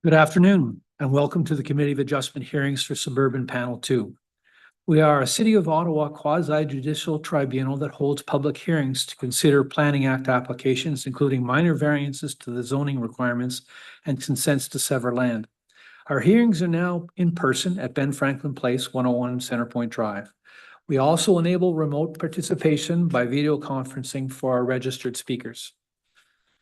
Good afternoon, and welcome to the Committee of Adjustment hearings for Suburban Panel 2. We are a City of Ottawa quasi-judicial tribunal that holds public hearings to consider Planning Act applications, including minor variances to the zoning requirements and consents to sever land. Our hearings are now in person at Ben Franklin Place, 101 Centrepoint Drive. We also enable remote participation by video conferencing for our registered speakers.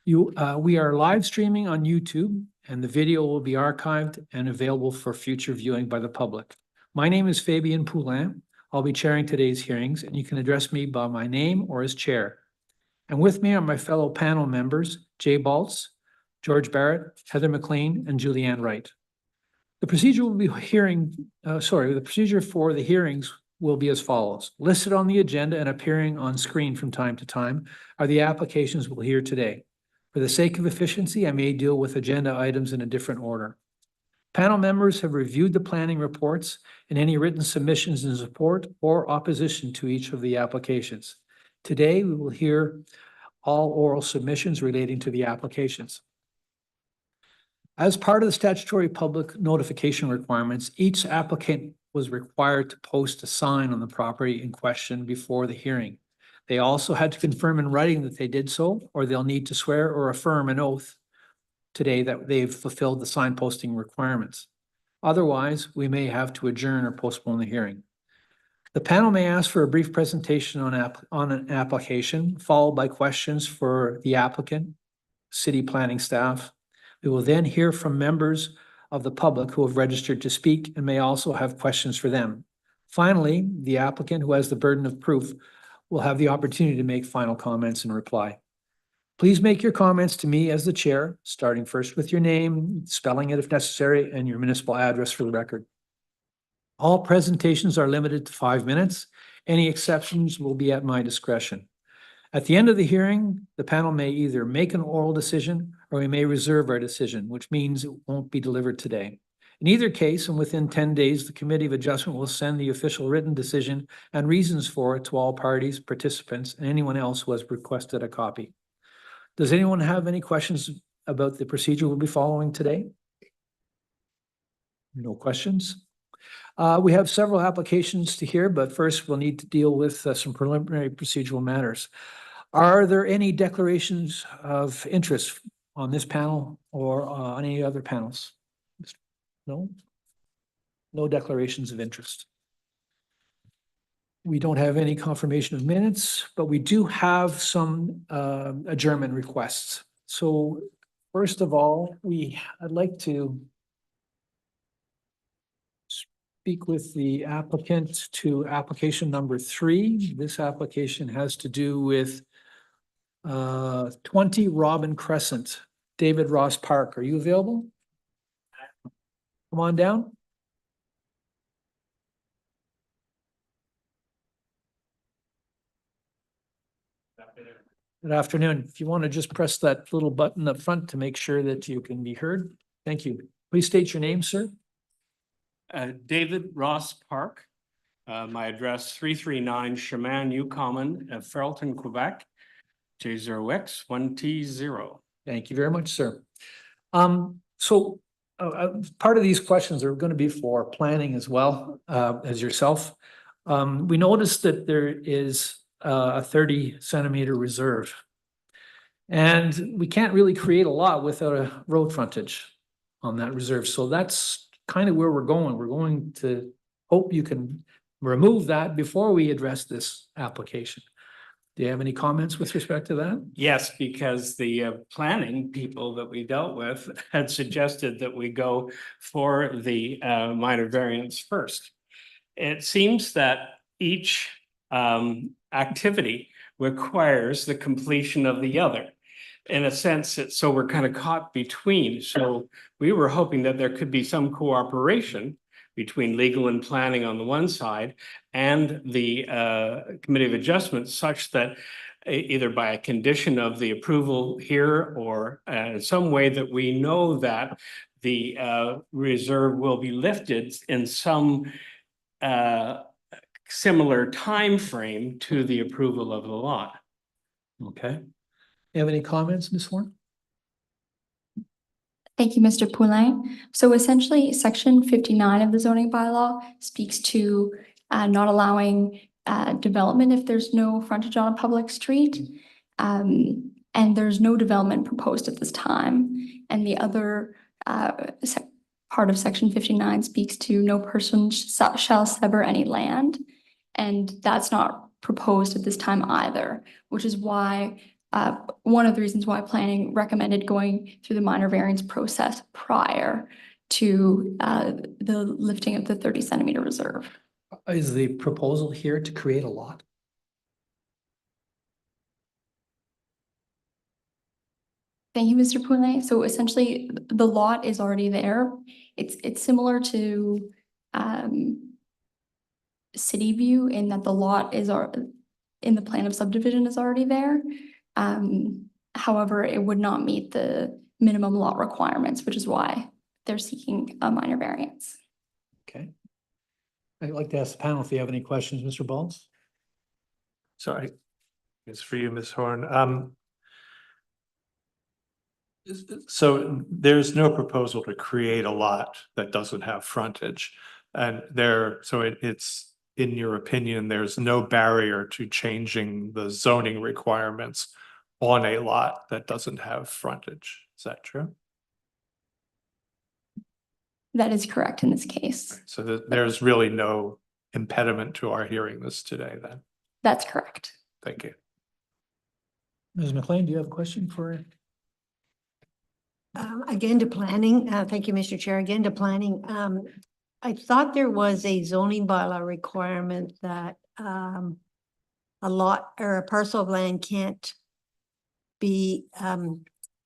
We are live streaming on YouTube, and the video will be archived and available for future viewing by the public. My name is Fabien Poulin. I'll be chairing today's hearings, and you can address me by my name or as chair. And with me are my fellow panel members, Jay Baltz, George Barrett, Heather McLean, and Julianne Wright. The procedure for the hearings will be as follows. Listed on the agenda and appearing on screen from time to time are the applications we'll hear today. For the sake of efficiency, I may deal with agenda items in a different order. Panel members have reviewed the planning reports and any written submissions in support or opposition to each of the applications. Today, we will hear all oral submissions relating to the applications. As part of the statutory public notification requirements, each applicant was required to post a sign on the property in question before the hearing. They also had to confirm in writing that they did so, or they'll need to swear or affirm an oath today that they've fulfilled the sign posting requirements. Otherwise, we may have to adjourn or postpone the hearing. The panel may ask for a brief presentation on an application, followed by questions for the applicant, city planning staff. We will then hear from members of the public who have registered to speak and may also have questions for them. Finally, the applicant who has the burden of proof will have the opportunity to make final comments and reply. Please make your comments to me as the chair, starting first with your name, spelling it if necessary, and your municipal address for the record. All presentations are limited to 5 minutes. Any exceptions will be at my discretion. At the end of the hearing, the panel may either make an oral decision or we may reserve our decision, which means it won't be delivered today. In either case, and within 10 days, the Committee of Adjustment will send the official written decision and reasons for it to all parties, participants, and anyone else who has requested a copy. Does anyone have any questions about the procedure we'll be following today? No questions. We have several applications to hear, but first we'll need to deal with some preliminary procedural matters. Are there any declarations of interest on this panel or on any other panels? No? No declarations of interest. We don't have any confirmation of minutes, but we do have some adjournment requests. So first of all, I'd like to speak with the applicant to application number 3. This application has to do with 20 Robin Crescent, David Ross Park. Are you available? Come on down. Good afternoon. If you want to just press that little button up front to make sure that you can be heard. Thank you. Please state your name, sir. David Ross Park. My address 339 Chemin New Common, Feralton, Quebec, J0X1T0. Thank you very much, sir. Part of these questions are going to be for planning as well as yourself. We noticed that there is a 30 centimeter reserve, and we can't really create a lot without a road frontage on that reserve. So that's kind of where we're going. We're going to hope you can remove that before we address this application. Do you have any comments with respect to that? Yes, because the planning people that we dealt with had suggested that we go for the minor variance first. It seems that each activity requires the completion of the other. In a sense, so we're kind of caught between. So we were hoping that there could be some cooperation between legal and planning on the one side and the Committee of Adjustment, such that either by a condition of the approval here or some way that we know that the reserve will be lifted in some similar time frame to the approval of the lot. Okay. You have any comments, Ms. Warren? Thank you, Mr. Poulin. So essentially, section 59 of the zoning bylaw speaks to not allowing development if there's no frontage on a public street. And there's no development proposed at this time. And the other part of section 59 speaks to no person shall sever any land. And that's not proposed at this time either, which is why one of the reasons why planning recommended going through the minor variance process prior to the lifting of the 30-centimeter reserve. Is the proposal here to create a lot? Thank you, Mr. Poulin. So essentially, the lot is already there. It's similar to City View in that the lot is in the plan of subdivision is already there. However, it would not meet the minimum lot requirements, which is why they're seeking a minor variance. Okay. I'd like to ask the panel if you have any questions, Mr. Balls. Sorry, it's for you, Ms. Horn. So there's no proposal to create a lot that doesn't have frontage. And it's, in your opinion, there's no barrier to changing the zoning requirements on a lot that doesn't have frontage. Is that true? That is correct in this case. So there's really no impediment to our hearing this today then. That's correct. Thank you. Ms. McLean, do you have a question for? Again to planning, thank you, Mr. Chair, again to planning. I thought there was a zoning bylaw requirement that a lot or a parcel of land can't be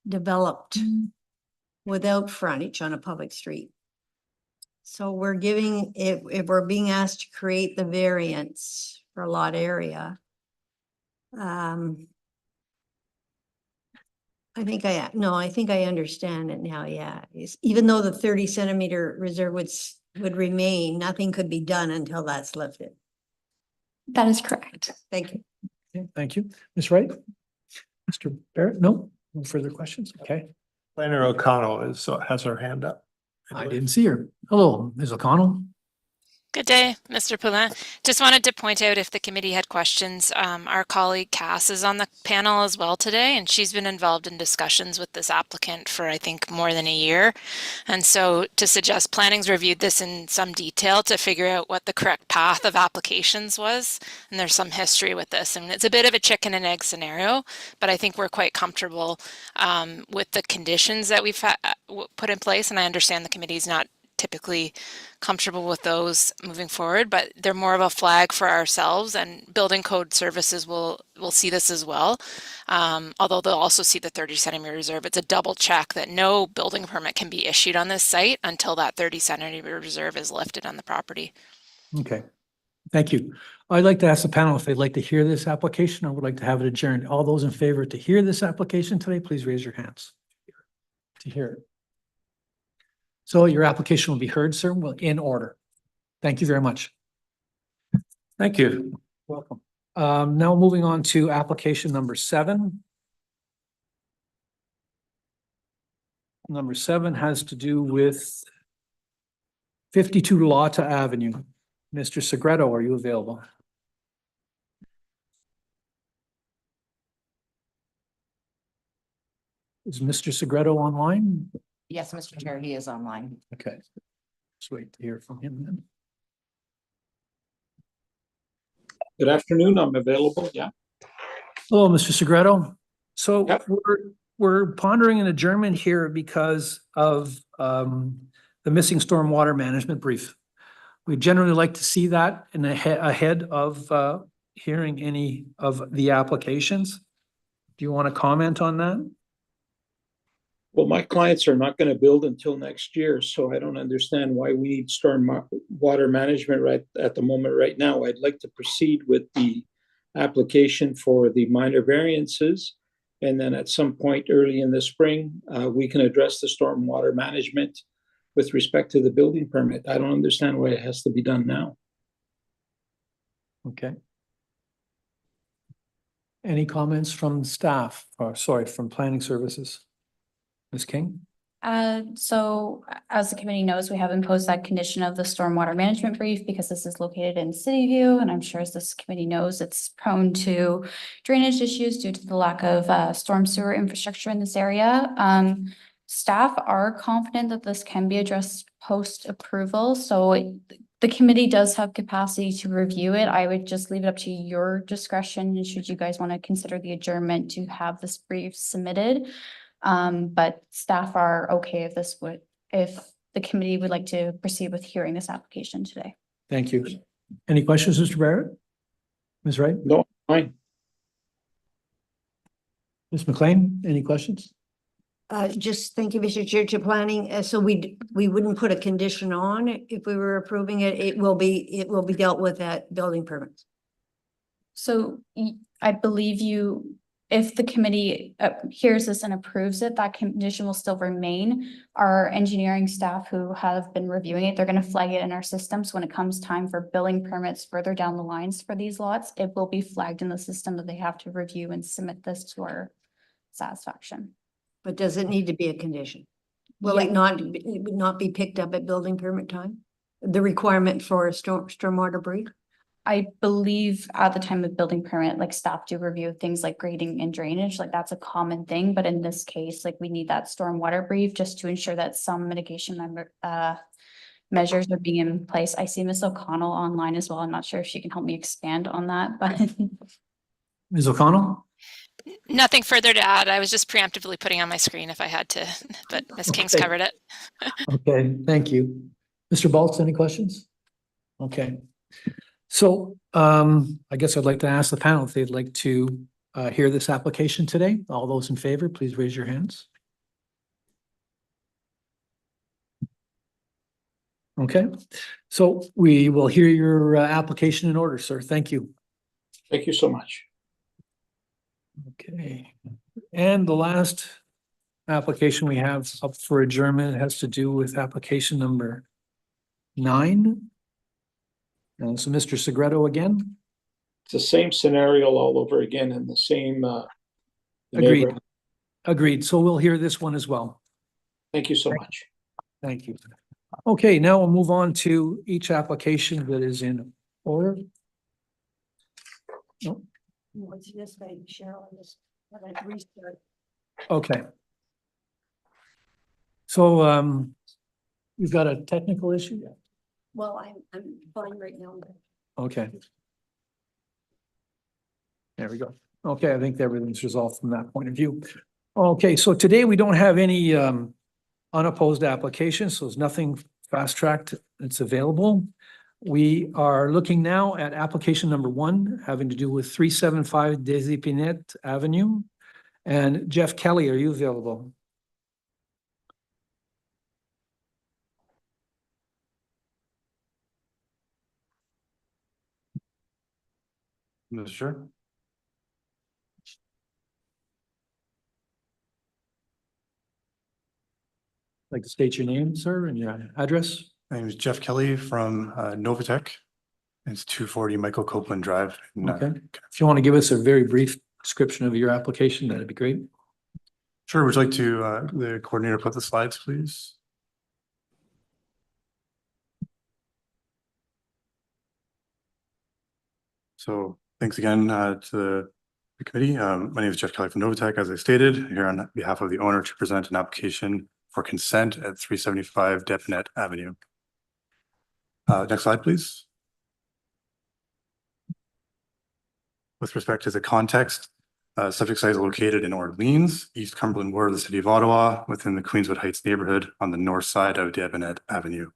developed without frontage on a public street. So we're giving, if we're being asked to create the variance for a lot area, I think I understand it now. Yeah, even though the 30-centimeter reserve would remain, nothing could be done until that's lifted. That is correct. Thank you. Okay, thank you. Ms. Wright? Mr. Barrett? No further questions? Okay. Planner O'Connell has her hand up. I didn't see her. Hello, Ms. O'Connell. Good day, Mr. Poulin. Just wanted to point out if the committee had questions, our colleague Cass is on the panel as well today, and she's been involved in discussions with this applicant for, I think, more than a year. And so to suggest planning's reviewed this in some detail to figure out what the correct path of applications was. And there's some history with this, and it's a bit of a chicken and egg scenario, but I think we're quite comfortable with the conditions that we've put in place. And I understand the committee's not typically comfortable with those moving forward, but they're more of a flag for ourselves, and building code services will see this as well. Although they'll also see the 30-centimeter reserve. It's a double check that no building permit can be issued on this site until that 30-centimeter reserve is lifted on the property. Okay, thank you. I'd like to ask the panel if they'd like to hear this application or would like to have it adjourned. All those in favor to hear this application today, please raise your hands. To hear it. So your application will be heard, sir, in order. Thank you very much. Thank you. Welcome. Now moving on to application number 7. Number 7 has to do with 52 Lotta Avenue. Mr. Segreto, are you available? Is Mr. Segreto online? Yes, Mr. Chair, he is online. Okay. Let's wait to hear from him then. Good afternoon, I'm available, yeah. Hello, Mr. Segreto. So Yep. we're pondering an adjournment here because of the missing stormwater management brief. We generally like to see that ahead of hearing any of the applications. Do you want to comment on that? Well, my clients are not going to build until next year, so I don't understand why we need storm water management right at the moment right now. I'd like to proceed with the application for the minor variances. And then at some point early in the spring, we can address the storm water management with respect to the building permit. I don't understand why it has to be done now. Okay. Any comments from staff, or sorry, from planning services? Ms. King? So as the committee knows, we have imposed that condition of the stormwater management brief because this is located in City View. And I'm sure as this committee knows, it's prone to drainage issues due to the lack of storm sewer infrastructure in this area. Staff are confident that this can be addressed post-approval. So the committee does have capacity to review it. I would just leave it up to your discretion. Should you guys want to consider the adjournment to have this brief submitted? But staff are okay if the committee would like to proceed with hearing this application today. Thank you. Any questions, Mr. Barrett? Ms. Wright? No, fine. Ms. McLean, any questions? Just thank you, Mr. Chair, to planning. So we wouldn't put a condition on it if we were approving it. It will be dealt with at building permits. So I believe if the committee hears this and approves it, that condition will still remain. Our engineering staff who have been reviewing it, they're going to flag it in our system. So when it comes time for building permits further down the lines for these lots, it will be flagged in the system that they have to review and submit this to our satisfaction. But does it need to be a condition? Will it would not be picked up at building permit time? The requirement for a stormwater brief? I believe at the time of building permit, like staff do review things like grading and drainage, like that's a common thing. But in this case, like we need that stormwater brief just to ensure that some mitigation measures are being in place. I see Ms. O'Connell online as well. I'm not sure if she can help me expand on that, but. Ms. O'Connell? Nothing further to add. I was just preemptively putting on my screen if I had to, but Ms. King's Okay. covered it. Okay, thank you. Mr. Baltz, any questions? Okay. So I guess I'd like to ask the panel if they'd like to hear this application today. All those in favor, please raise your hands. Okay, so we will hear your application in order, sir. Thank you. Thank you so much. Okay, and the last application we have up for adjournment has to do with application number 9. And so Mr. Segreto again. It's the same scenario all over again in the same Agreed. neighborhood. Agreed. So we'll hear this one as well. Thank you so much. Thank you. Okay, now we'll move on to each application that is in order. No. What's this way, Cheryl? Restart. Okay. So you've got a technical issue? Well, I'm fine right now. Okay. There we go. Okay, I think everything's resolved from that point of view. Okay, so today we don't have any unopposed applications, so there's nothing fast-tracked that's available. We are looking now at application number 1, having to do with 375 des Epinettes Avenue. And Jeff Kelly, are you available? Mr. Chair. Like to state your name, sir, and your address? My name is Jeff Kelly from Novatech. It's 240 Michael Copeland Drive. Okay. If you want to give us a very brief description of your application, that'd be great. Sure. Would you like to the coordinator put the slides, please? So thanks again to the committee. My name is Jeff Kelly from Novatech, as I stated, here on behalf of the owner to present an application for consent at 375 Epinettes Avenue. Next slide, please. With respect to the context, subject site is located in Orleans, East Cumberland Ward of the City of Ottawa, within the Queenswood Heights neighborhood on the north side of Epinettes Avenue.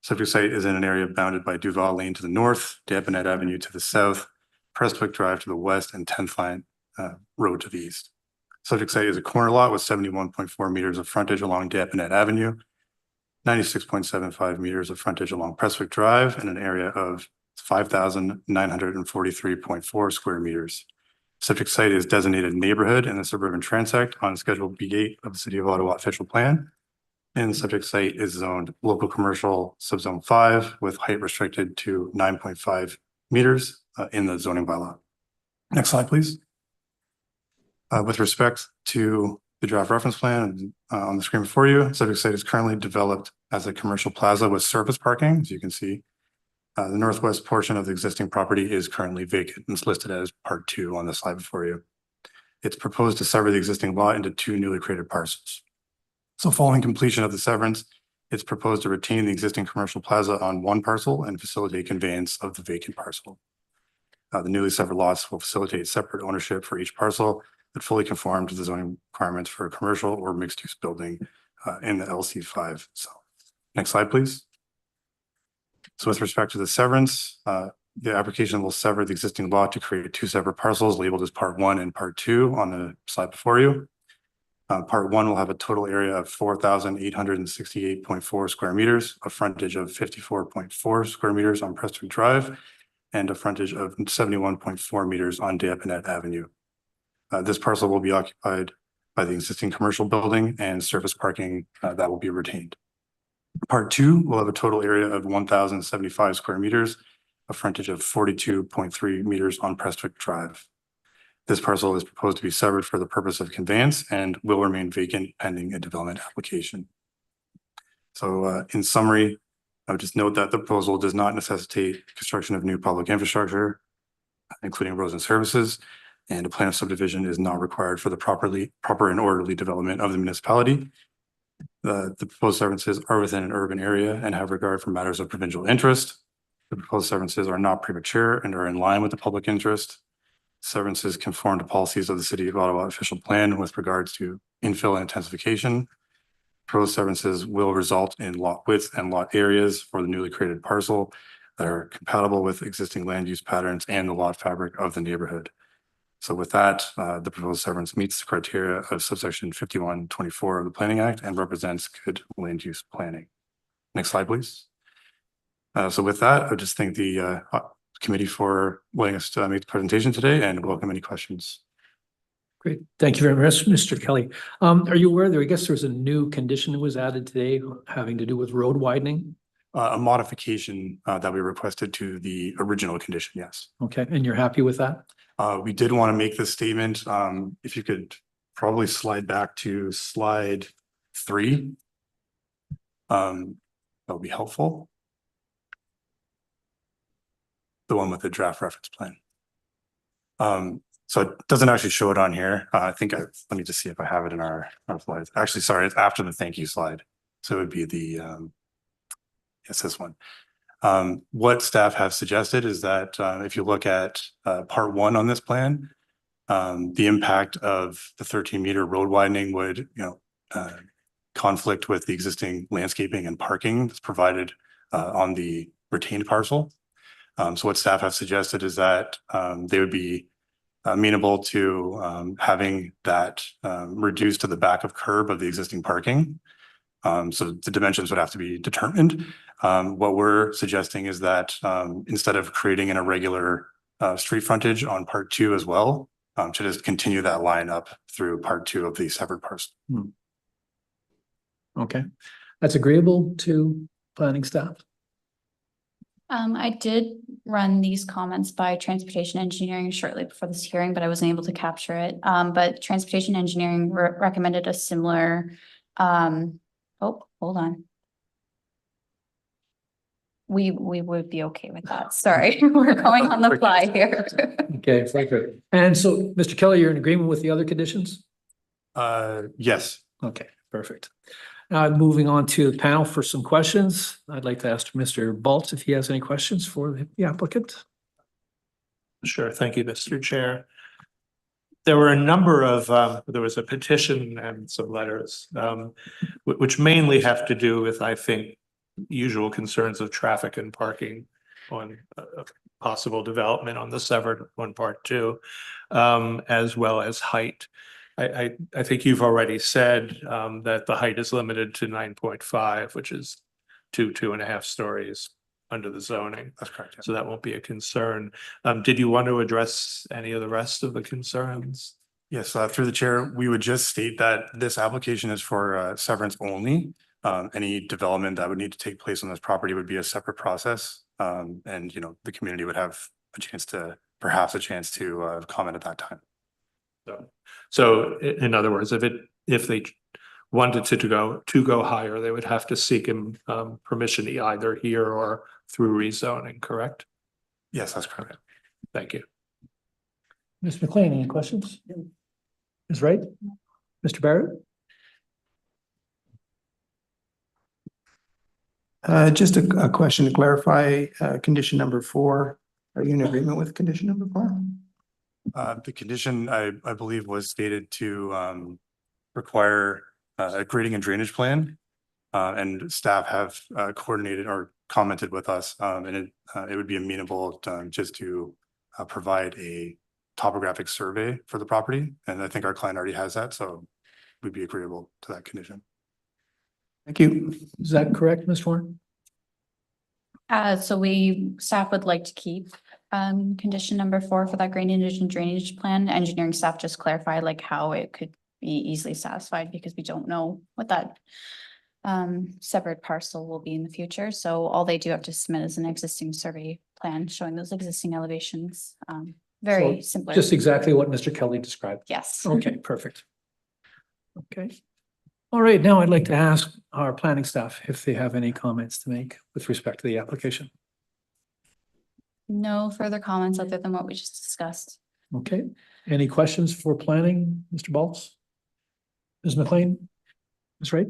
Subject site is in an area bounded by Duval Lane to the north, Epinettes Avenue to the south, Prestwick Drive to the west, and 10th Line Road to the east. Subject site is a corner lot with 71.4 meters of frontage along Epinettes Avenue, 96.75 meters of frontage along Prestwick Drive, and an area of 5,943.4 square meters. Subject site is designated neighborhood in the suburban transect on Schedule B8 of the City of Ottawa official plan. And the subject site is zoned local commercial subzone 5 with height restricted to 9.5 meters in the zoning bylaw. Next slide, please. With respect to the draft reference plan on the screen before you. Subject site is currently developed as a commercial plaza with surface parking, as you can see. The northwest portion of the existing property is currently vacant and it's listed as part 2 on the slide before you. It's proposed to sever the existing lot into 2 newly created parcels. So following completion of the severance, it's proposed to retain the existing commercial plaza on 1 parcel and facilitate conveyance of the vacant parcel. The newly severed lots will facilitate separate ownership for each parcel that fully conform to the zoning requirements for a commercial or mixed-use building in the LC5 zone. Next slide, please. So with respect to the severance, the application will sever the existing lot to create 2 separate parcels labeled as part 1 and part 2 on the slide before you. Part 1 will have a total area of 4,868.4 square meters, a frontage of 54.4 square meters on Prestwick Drive, and a frontage of 71.4 meters on Epinettes Avenue. This parcel will be occupied by the existing commercial building and surface parking that will be retained. Part 2 will have a total area of 1,075 square meters, a frontage of 42.3 meters on Prestwick Drive. This parcel is proposed to be severed for the purpose of conveyance and will remain vacant pending a development application. So in summary, I would just note that the proposal does not necessitate construction of new public infrastructure, including roads and services, and a plan of subdivision is not required for the proper and orderly development of the municipality. The proposed severances are within an urban area and have regard for matters of provincial interest. The proposed severances are not premature and are in line with the public interest. Severances conform to policies of the City of Ottawa official plan with regards to infill and intensification. Proposed severances will result in lot width and lot areas for the newly created parcel that are compatible with existing land use patterns and the lot fabric of the neighborhood. So with that, the proposed severance meets the criteria of subsection 5124 of the Planning Act and represents good land use planning. Next slide, please. So with that, I would just thank the committee for letting us make the presentation today and welcome any questions. Great. Thank you very much, Mr. Kelly. Are you aware there, I guess there's a new condition that was added today having to do with road widening? A modification that we requested to the original condition, yes. Okay, and you're happy with that? We did want to make this statement. If you could probably slide back to slide 3. That would be helpful. The one with the draft reference plan. So it doesn't actually show it on here. Let me just see if I have it in our slides. Actually, sorry, it's after the thank you slide. So it would be the, it's this one. What staff have suggested is that if you look at part 1 on this plan, the impact of the 13-meter road widening would, conflict with the existing landscaping and parking that's provided on the retained parcel. So what staff have suggested is that they would be amenable to having that reduced to the back of curb of the existing parking. So the dimensions would have to be determined. What we're suggesting is that instead of creating an irregular street frontage on part 2 as well, to just continue that line up through part 2 of the separate parcel. Okay, that's agreeable to planning staff? I did run these comments by transportation engineering shortly before this hearing, but I wasn't able to capture it. But transportation engineering recommended a similar, oh, hold on. We would be okay with that. Sorry, we're going on the fly here. Okay, very good. And so, Mr. Kelly, you're in agreement with the other conditions? Yes. Okay, perfect. Moving on to the panel for some questions. I'd like to ask Mr. Baltz if he has any questions for the applicant. Sure. Thank you, Mr. Chair. There were a number of, there was a petition and some letters, which mainly have to do with, I think, usual concerns of traffic and parking on possible development on the severed one part 2, as well as height. I think you've already said that the height is limited to 9.5, which is 2.5 stories under the zoning. That's correct. Yeah. So that won't be a concern. Did you want to address any of the rest of the concerns? Yes, through the chair, we would just state that this application is for severance only. Any development that would need to take place on this property would be a separate process. And, the community would have perhaps a chance to comment at that time. So in other words, if if they wanted to go higher, they would have to seek permission either here or through rezoning, correct? Yes, that's correct. Thank you. Ms. McLean, any questions? Ms. Wright? Mr. Barrett? Just a question to clarify, condition number 4. Are you in agreement with condition number 4? The condition, I believe, was stated to require a grading and drainage plan. And staff have coordinated or commented with us, and it would be amenable just to provide a topographic survey for the property. And I think our client already has that, so we'd be agreeable to that condition. Thank you. Is that correct, Ms. Warren? So staff would like to keep condition number 4 for that grading and drainage plan. Engineering staff just clarify like how it could be easily satisfied because we don't know what that separate parcel will be in the future. So all they do have to submit is an existing survey plan showing those existing elevations. Very simple. Just exactly what Mr. Kelly described. Yes. Okay, perfect. Okay. All right, now I'd like to ask our planning staff if they have any comments to make with respect to the application. No further comments other than what we just discussed. Okay, any questions for planning, Mr. Balls? Ms. McLean? Ms. Wright?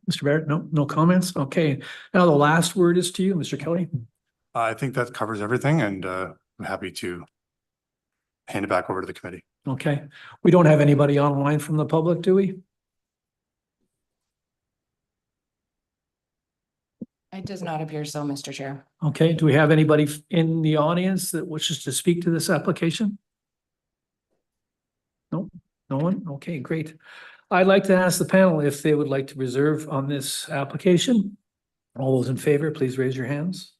Mr. Barrett? No comments? Okay, now the last word is to you, Mr. Kelly. I think that covers everything, and I'm happy to hand it back over to the committee. Okay, we don't have anybody online from the public, do we? It does not appear so, Mr. Chair. Okay, do we have anybody in the audience that wishes to speak to this application? No, no one? Okay, great. I'd like to ask the panel if they would like to reserve on this application. All those in favor, please raise your hands.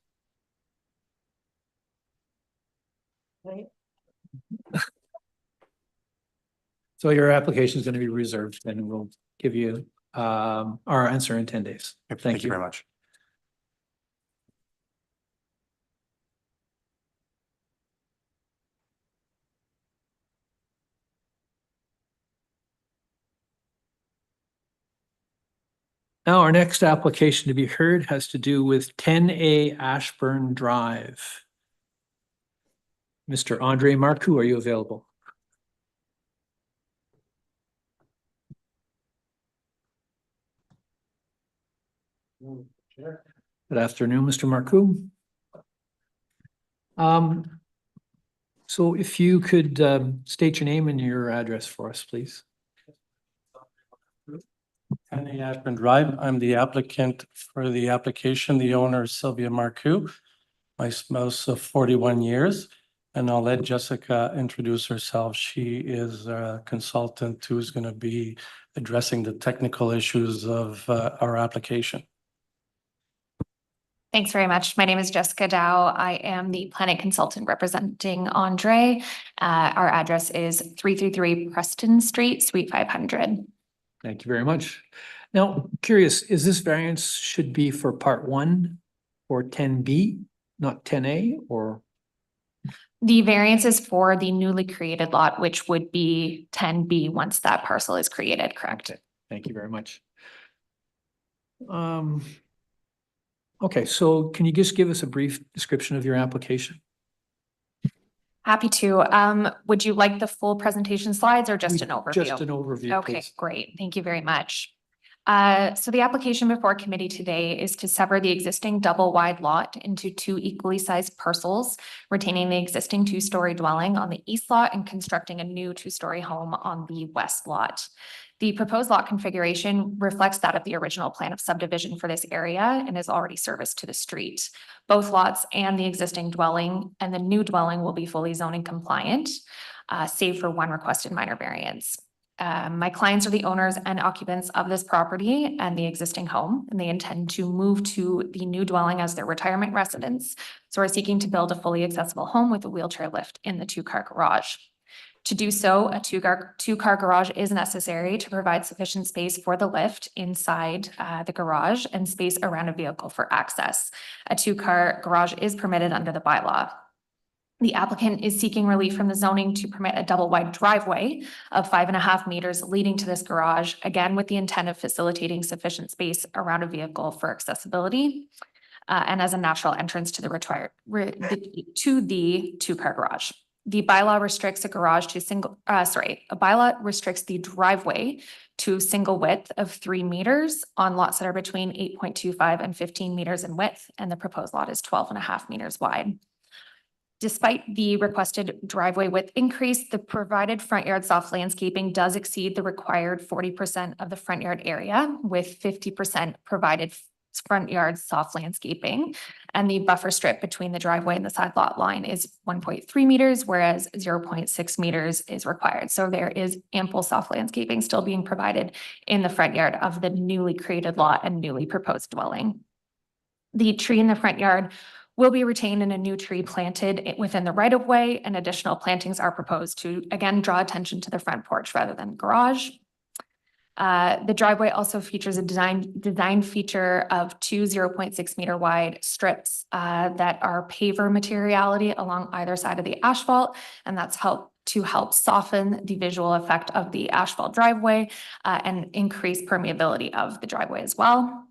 So your application is going to be reserved and we'll give you our answer in 10 days. Thank you very much. Now, our next application to be heard has to do with 10A Ashburn Drive. Mr. Andre Marcoux, are you available? Good afternoon, Mr. Marcoux. So if you could state your name and your address for us, please. 10A Ashburn Drive. I'm the applicant for the application. The owner is Sylvia Marcoux, my spouse of 41 years. And I'll let Jessica introduce herself. She is a consultant who's going to be addressing the technical issues of our application. Thanks very much. My name is Jessica Dow. I am the planning consultant representing Andre. Our address is 333 Preston Street, Suite 500. Thank you very much. Now, curious, is this variance should be for part 1 or 10B, not 10A, or? The variance is for the newly created lot, which would be 10B once that parcel is created, correct? Okay. Thank you very much. Okay, so can you just give us a brief description of your application? Happy to. Would you like the full presentation slides or just an overview? Just an overview, Okay, please. great. Thank you very much. So the application before committee today is to sever the existing double wide lot into 2 equally sized parcels, retaining the existing 2-story dwelling on the east lot and constructing a new 2-story home on the west lot. The proposed lot configuration reflects that of the original plan of subdivision for this area and is already serviced to the street. Both lots and the existing dwelling and the new dwelling will be fully zoning compliant, save for 1 requested minor variance. My clients are the owners and occupants of this property and the existing home, and they intend to move to the new dwelling as their retirement residence. So we're seeking to build a fully accessible home with a wheelchair lift in the 2-car garage. To do so, a two-car garage is necessary to provide sufficient space for the lift inside the garage and space around a vehicle for access. A 2-car garage is permitted under the bylaw. The applicant is seeking relief from the zoning to permit a double wide driveway of 5.5 meters leading to this garage, again with the intent of facilitating sufficient space around a vehicle for accessibility. And as a natural entrance to the two-car garage. The bylaw restricts a bylaw restricts the driveway to single width of 3 meters on lots that are between 8.25 and 15 meters in width, and the proposed lot is 12.5 meters wide. Despite the requested driveway width increase, the provided front yard soft landscaping does exceed the required 40% of the front yard area, with 50% provided front yard soft landscaping. And the buffer strip between the driveway and the side lot line is 1.3 meters, whereas 0.6 meters is required. So there is ample soft landscaping still being provided in the front yard of the newly created lot and newly proposed dwelling. The tree in the front yard will be retained and a new tree planted within the right of way, and additional plantings are proposed to, again, draw attention to the front porch rather than garage. The driveway also features a design feature of two 0.6 meter wide strips that are paver materiality along either side of the asphalt, and that's to help soften the visual effect of the asphalt driveway and increase permeability of the driveway as well.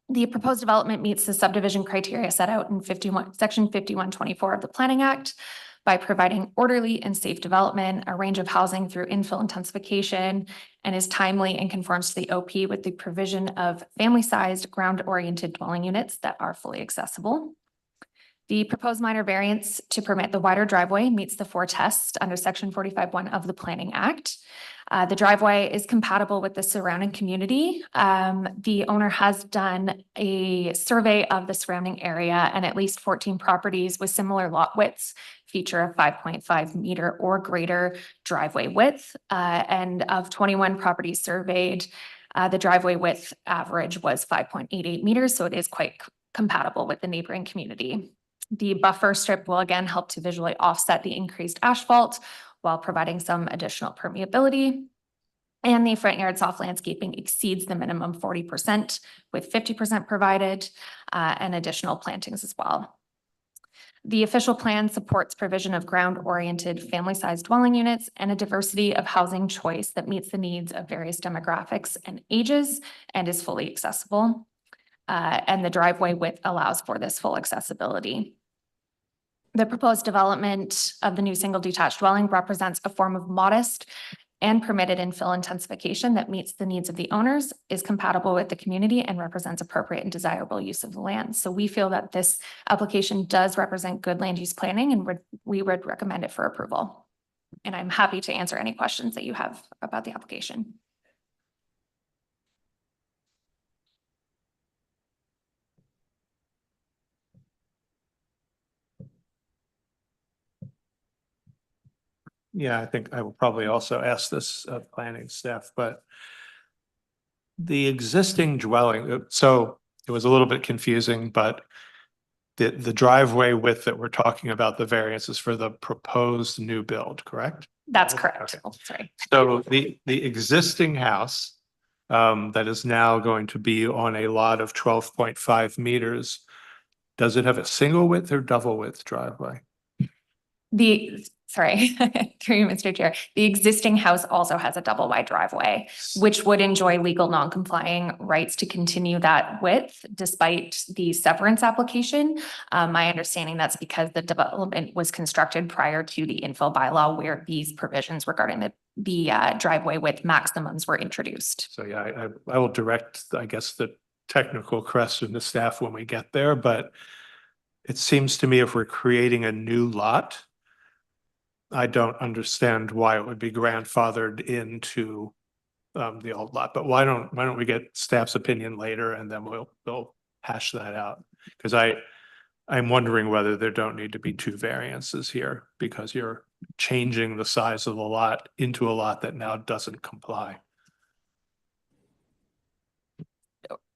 The proposed development meets the subdivision criteria set out in section 5124 of the Planning Act by providing orderly and safe development, a range of housing through infill intensification, and is timely and conforms to the OP with the provision of family-sized, ground-oriented dwelling units that are fully accessible. The proposed minor variance to permit the wider driveway meets the 4 tests under section 45(1) of the Planning Act. The driveway is compatible with the surrounding community. The owner has done a survey of the surrounding area, and at least 14 properties with similar lot widths feature a 5.5 meter or greater driveway width. And of 21 properties surveyed, the driveway width average was 5.88 meters, so it is quite compatible with the neighboring community. The buffer strip will again help to visually offset the increased asphalt while providing some additional permeability. And the front yard soft landscaping exceeds the minimum 40% with 50% provided and additional plantings as well. The official plan supports provision of ground-oriented family-sized dwelling units and a diversity of housing choice that meets the needs of various demographics and ages and is fully accessible. And the driveway width allows for this full accessibility. The proposed development of the new single detached dwelling represents a form of modest and permitted infill intensification that meets the needs of the owners, is compatible with the community, and represents appropriate and desirable use of the land. So we feel that this application does represent good land use planning, and we would recommend it for approval. And I'm happy to answer any questions that you have about the application. Yeah, I think I will probably also ask this of planning staff, but the existing dwelling, so it was a little bit confusing, but the driveway width that we're talking about, the variances for the proposed new build, correct? That's correct. Okay. Oh, sorry. So the existing house that is now going to be on a lot of 12.5 meters, does it have a single width or double width driveway? Sorry, through you, Mr. Chair. The existing house also has a double wide driveway, which would enjoy legal non-complying rights to continue that width despite the severance application. My understanding that's because the development was constructed prior to the infill bylaw where these provisions regarding the driveway width maximums were introduced. So yeah, I will direct, I guess, the technical question to staff when we get there, but it seems to me if we're creating a new lot, I don't understand why it would be grandfathered into the old lot, but why don't we get staff's opinion later and then we'll hash that out? Because I'm wondering whether there don't need to be 2 variances here because you're changing the size of the lot into a lot that now doesn't comply.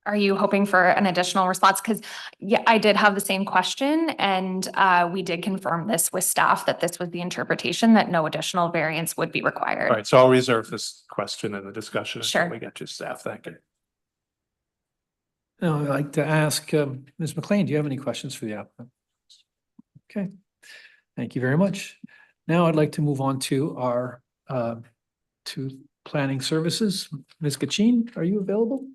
Are you hoping for an additional response? Because yeah, I did have the same question and we did confirm this with staff that this was the interpretation that no additional variance would be required. All right, so I'll reserve this question in the discussion Sure. until we get to staff. Thank you. Now, I'd like to ask Ms. McLean, do you have any questions for the applicant? Okay. Thank you very much. Now I'd like to move on to our, to planning services. Ms. Kachin, are you available?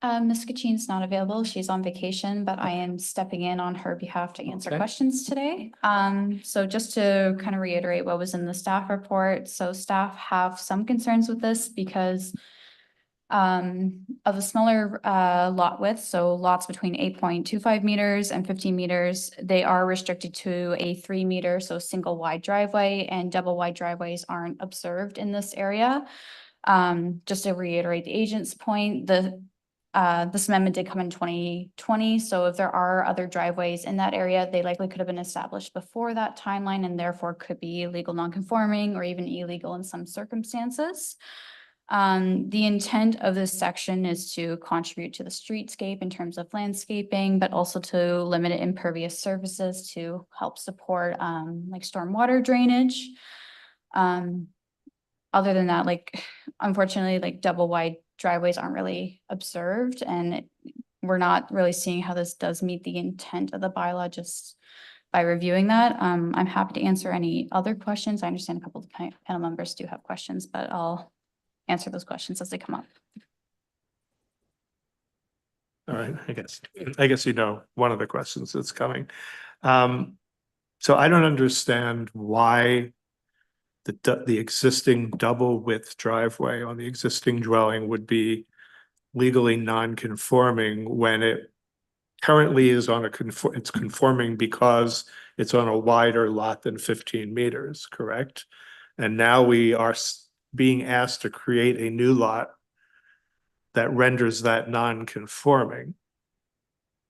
Ms. Kachin's not available. She's on vacation, but I am stepping in on her behalf to answer Okay. questions today. So just to kind of reiterate what was in the staff report. So staff have some concerns with this because of a smaller lot width, so lots between 8.25 meters and 15 meters, they are restricted to a 3 meter, so single wide driveway, and double wide driveways aren't observed in this area. Just to reiterate the agent's point, this amendment did come in 2020, so if there are other driveways in that area, they likely could have been established before that timeline and therefore could be legal non-conforming or even illegal in some circumstances. The intent of this section is to contribute to the streetscape in terms of landscaping, but also to limit impervious surfaces to help support like stormwater drainage. Other than that, like unfortunately, like double wide driveways aren't really observed, and we're not really seeing how this does meet the intent of the bylaw just by reviewing that. I'm happy to answer any other questions. I understand a couple of the panel members do have questions, but I'll answer those questions as they come up. All right, I guess you know one of the questions that's coming. So I don't understand why the existing double width driveway on the existing dwelling would be legally non-conforming when it currently is on it's conforming because it's on a wider lot than 15 meters, correct? And now we are being asked to create a new lot that renders that non-conforming,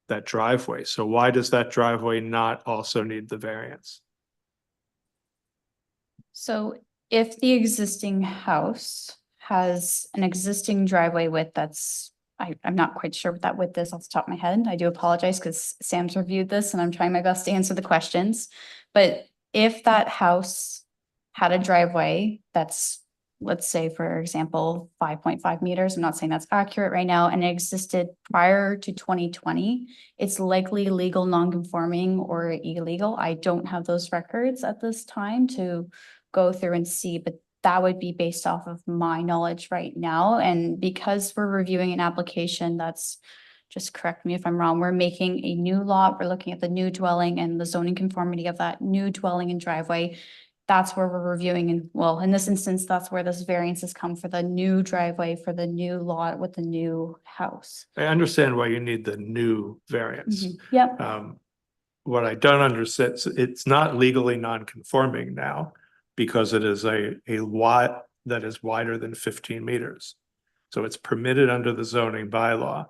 that driveway. So why does that driveway not also need the variance? So if the existing house has an existing driveway width that's, I'm not quite sure what that width is off the top of my head. I do apologize because Sam's reviewed this and I'm trying my best to answer the questions. But if that house had a driveway that's, let's say, for example, 5.5 meters, I'm not saying that's accurate right now, and it existed prior to 2020, it's likely legal non-conforming or illegal. I don't have those records at this time to go through and see, but that would be based off of my knowledge right now. And because we're reviewing an application that's, just correct me if I'm wrong, we're making a new lot, we're looking at the new dwelling and the zoning conformity of that new dwelling and driveway. That's where we're reviewing, and well, in this instance, that's where this variance has come for the new driveway for the new lot with the new house. I understand why you need the new variance. Yep. What I don't understand, it's not legally non-conforming now because it is a lot that is wider than 15 meters. So it's permitted under the zoning bylaw.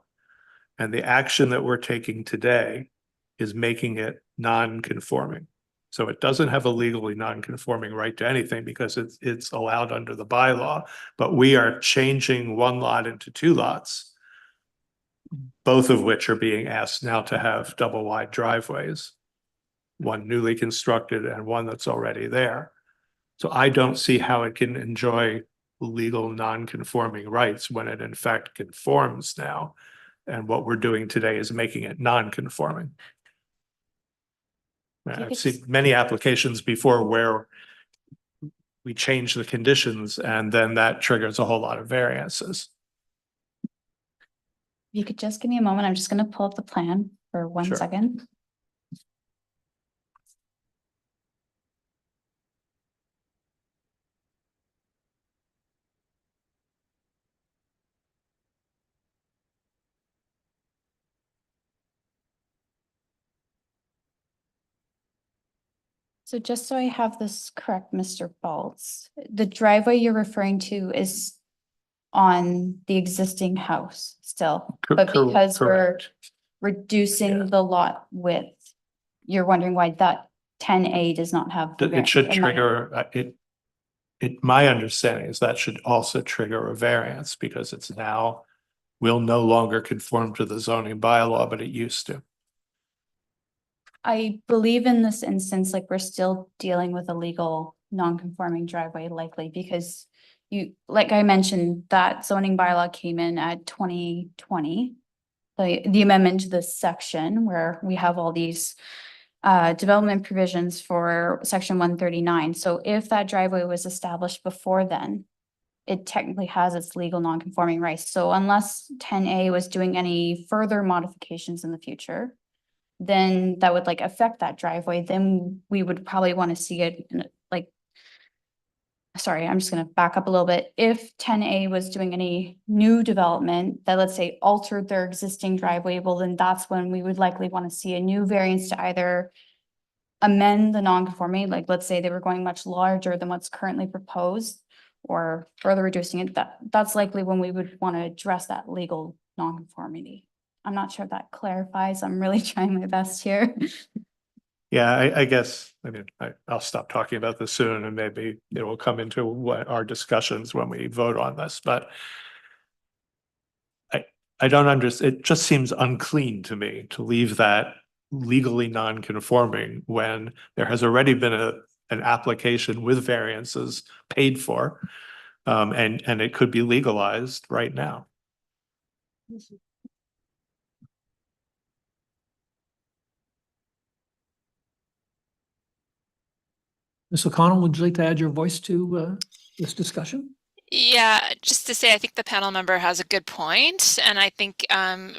And the action that we're taking today is making it non-conforming. So it doesn't have a legally non-conforming right to anything because it's allowed under the bylaw, but we are changing one lot into two lots, both of which are being asked now to have double wide driveways, one newly constructed and one that's already there. So I don't see how it can enjoy legal non-conforming rights when it in fact conforms now. And what we're doing today is making it non-conforming. I've seen many applications before where we change the conditions and then that triggers a whole lot of variances. You could just give me a moment. I'm just going to pull up the plan for one Sure. second. So just so I have this correct, Mr. Baltz, the driveway you're referring to is on the existing house still, but because we're Correct. reducing Yeah. the lot width, you're wondering why that 10A does not have. the It should am I- trigger, my understanding is that should also trigger a variance because it's now will no longer conform to the zoning bylaw, but it used to. I believe in this instance, like we're still dealing with a legal non-conforming driveway likely because you, like I mentioned, that zoning bylaw came in at 2020. The amendment to this section where we have all these development provisions for section 139. So if that driveway was established before then, it technically has its legal non-conforming rights. So unless 10A was doing any further modifications in the future, then that would like affect that driveway. Then we would probably want to see it in, like, sorry, I'm just going to back up a little bit. If 10A was doing any new development that, let's say, altered their existing driveway, well, then that's when we would likely want to see a new variance to either amend the non-conformity, like let's say they were going much larger than what's currently proposed, or further reducing it. That's likely when we would want to address that legal non-conformity. I'm not sure if that clarifies. I'm really trying my best here. Yeah, I guess, I mean, I'll stop talking about this soon and maybe it will come into what our discussions when we vote on this, but I don't understand. It just seems unclean to me to leave that legally non-conforming when there has already been an application with variances paid for, and it could be legalized right now. Ms. O'Connell, would you like to add your voice to this discussion? Yeah, just to say, I think the panel member has a good point, and I think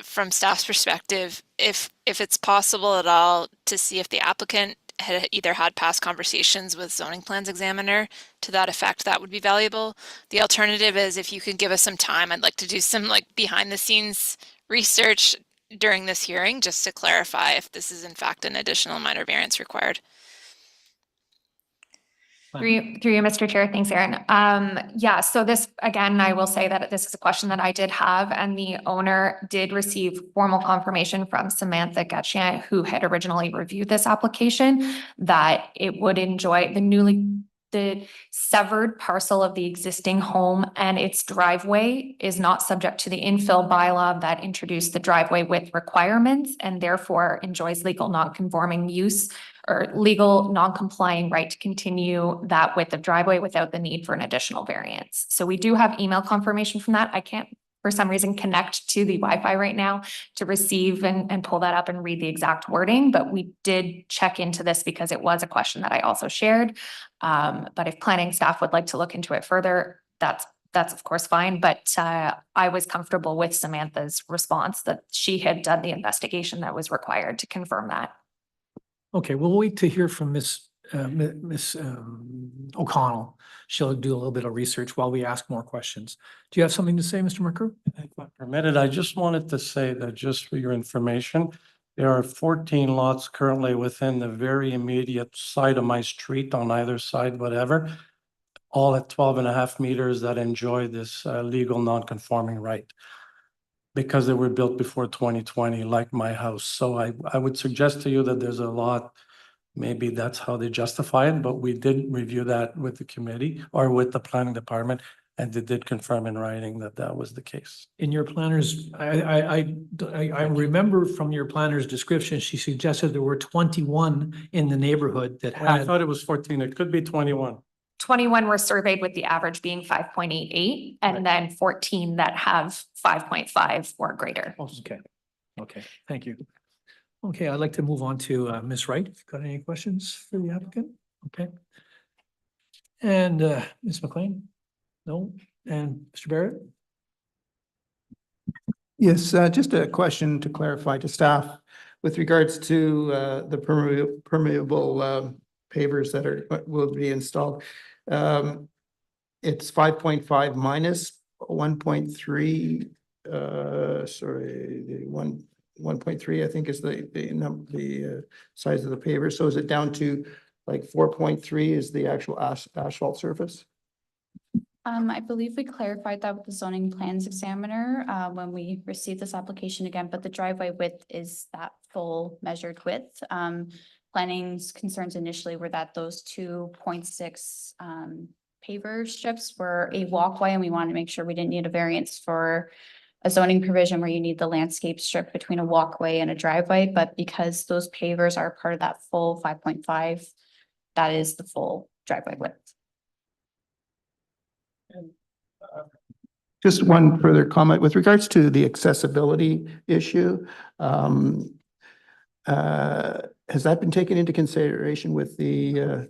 from staff's perspective, if it's possible at all to see if the applicant had either had past conversations with zoning plans examiner to that effect, that would be valuable. The alternative is if you could give us some time, I'd like to do some like behind the scenes research during this hearing just to clarify if this is in fact an additional minor variance required. Through you, Mr. Chair. Thanks, Erin. Yeah, so this, again, I will say that this is a question that I did have, and the owner did receive formal confirmation from Samantha Gatchien, who had originally reviewed this application, that it would enjoy the severed parcel of the existing home and its driveway is not subject to the infill bylaw that introduced the driveway width requirements and therefore enjoys legal non-conforming use or legal non-complying right to continue that width of driveway without the need for an additional variance. So we do have email confirmation from that. I can't, for some reason, connect to the Wi-Fi right now to receive and pull that up and read the exact wording, but we did check into this because it was a question that I also shared. But if planning staff would like to look into it further, that's of course fine, but I was comfortable with Samantha's response that she had done the investigation that was required to confirm that. Okay, we'll wait to hear from Miss O'Connell. She'll do a little bit of research while we ask more questions. Do you have something to say, Mr. Merkur? If I'm permitted, I just wanted to say that just for your information, there are 14 lots currently within the very immediate side of my street on either side, whatever, all at 12.5 meters that enjoy this legal non-conforming right because they were built before 2020, like my house. So I would suggest to you that there's a lot, maybe that's how they justify it, but we did review that with the committee or with the planning department, and they did confirm in writing that that was the case. In your planner's, I remember from your planner's description, she suggested there were 21 in the neighborhood that I had. thought it was 14, it could be 21. 21 were surveyed with the average being 5.88, and then 14 that have 5.5 or greater. Okay, thank you. Okay, I'd like to move on to Ms. Wright. Got any questions for the applicant? Okay. And Ms. McLean? No? And Mr. Barrett? Yes, just a question to clarify to staff with regards to the permeable pavers that will be installed. It's 5.5 minus 1.3. Sorry, the 1.3 I think is the size of the paver. So is it down to like 4.3 is the actual asphalt surface? I believe we clarified that with the zoning plans examiner when we received this application again, but the driveway width is that full measured width. Planning's concerns initially were that those 2.6 paver strips were a walkway, and we wanted to make sure we didn't need a variance for a zoning provision where you need the landscape strip between a walkway and a driveway. But because those pavers are part of that full 5.5, that is the full driveway width. Just one further comment with regards to the accessibility issue. has that been taken into consideration with the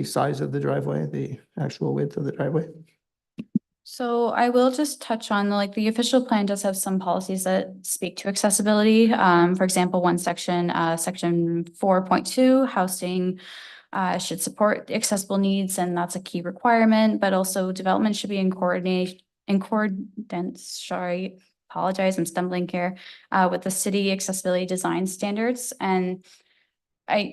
size of the driveway, the actual width of the driveway? So I will just touch on, like, the official plan does have some policies that speak to accessibility. For example, one section, section 4.2, housing should support the accessible needs, and that's a key requirement, but also development should be in accordance, sorry, apologize, I'm stumbling here, with the city accessibility design standards. And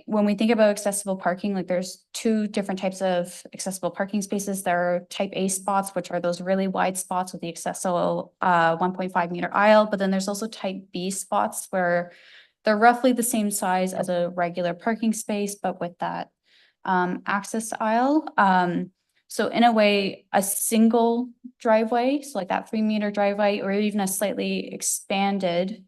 when we think about accessible parking, like, there's two different types of accessible parking spaces. There are type A spots, which are those really wide spots with the accessible 1.5 meter aisle. But then there's also type B spots where they're roughly the same size as a regular parking space, but with that access aisle. So in a way, a single driveway, so like that 3 meter driveway, or even a slightly expanded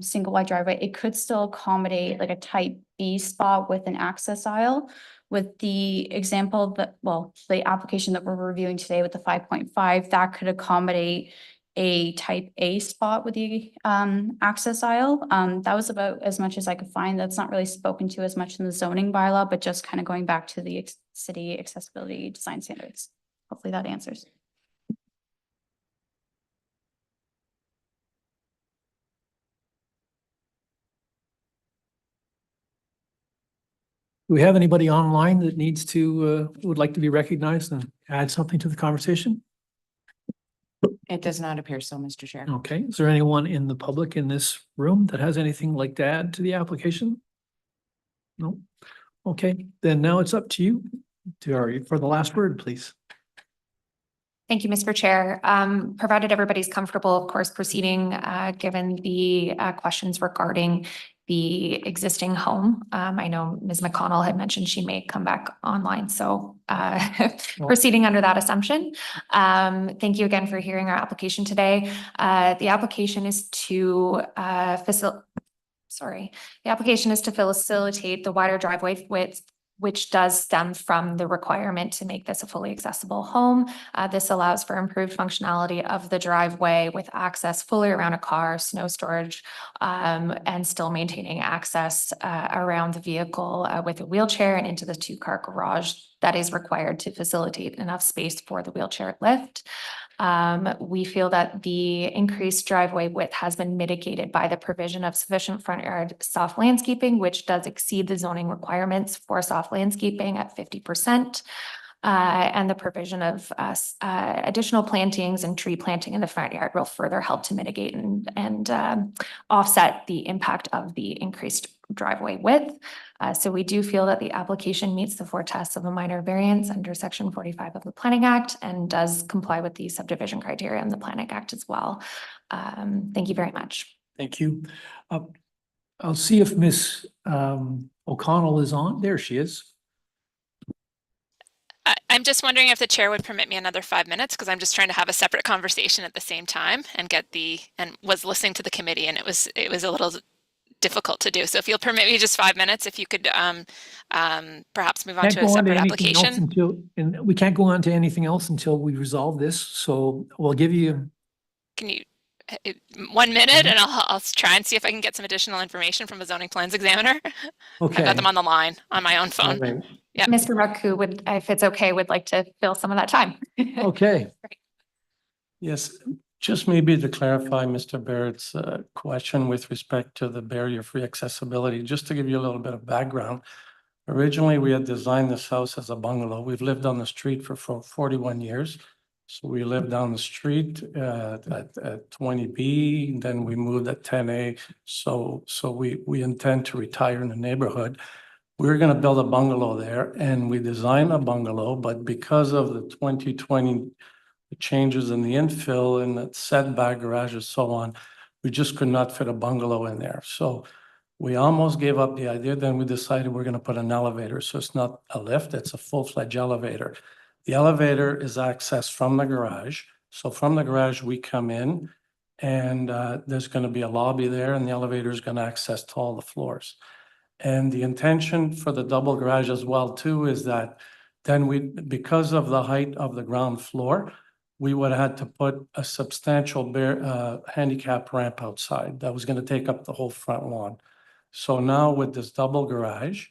single wide driveway, it could still accommodate like a type B spot with an access aisle. With the example that, well, the application that we're reviewing today with the 5.5, that could accommodate a type A spot with the access aisle. That was about as much as I could find. That's not really spoken to as much in the zoning bylaw, but just kind of going back to the city accessibility design standards. Hopefully that answers. Do we have anybody online that needs to, would like to be recognized and add something to the conversation? It does not appear so, Mr. Chair. Okay, is there anyone in the public in this room that has anything like to add to the application? No? Okay, then now it's up to you for the last word, please. Thank you, Mr. Chair. Provided everybody's comfortable, of course, proceeding, given the questions regarding the existing home. I know Ms. McConnell had mentioned she may come back online, so proceeding under that assumption. Thank you again for hearing our application today. The application is to facilitate the wider driveway width, which does stem from the requirement to make this a fully accessible home. This allows for improved functionality of the driveway with access fully around a car, snow storage, and still maintaining access around the vehicle with a wheelchair and into the 2-car garage that is required to facilitate enough space for the wheelchair lift. We feel that the increased driveway width has been mitigated by the provision of sufficient front yard soft landscaping, which does exceed the zoning requirements for soft landscaping at 50%. And the provision of additional plantings and tree planting in the front yard will further help to mitigate and offset the impact of the increased driveway width. So we do feel that the application meets the 4 tests of a minor variance under Section 45 of the Planning Act and does comply with the subdivision criteria in the Planning Act as well. Thank you very much. Thank you. I'll see if Ms. O'Connell is on. There she is. I'm just wondering if the chair would permit me another 5 minutes, because I'm just trying to have a separate conversation at the same time and was listening to the committee, and it was a little difficult to do. So if you'll permit me just 5 minutes, if you could perhaps move on to a separate application. We can't go on to anything else until we resolve this. So we'll give you. Can you 1 minute, and I'll try and see if I can get some additional information from a zoning plans examiner. Okay. I got them on the line on my own phone. Right. Yeah. Mr. Raku would, if it's okay, would like to fill some of that time. Okay. Yes, just maybe to clarify Mr. Barrett's question with respect to the barrier-free accessibility, just to give you a little bit of background. Originally, we had designed this house as a bungalow. We've lived on the street for 41 years. So we lived down the street at 20B, then we moved at 10A. So we intend to retire in the neighborhood. We're going to build a bungalow there, and we designed a bungalow, but because of the 2020 changes in the infill and the setback garages, so on, we just could not fit a bungalow in there. So we almost gave up the idea. Then we decided we're going to put an elevator. So it's not a lift, it's a full-fledged elevator. The elevator is accessed from the garage. So from the garage, we come in, and there's going to be a lobby there, and the elevator is going to access to all the floors. And the intention for the double garage as well too is that then because of the height of the ground floor, we would have had to put a substantial handicap ramp outside that was going to take up the whole front lawn. So now with this double garage,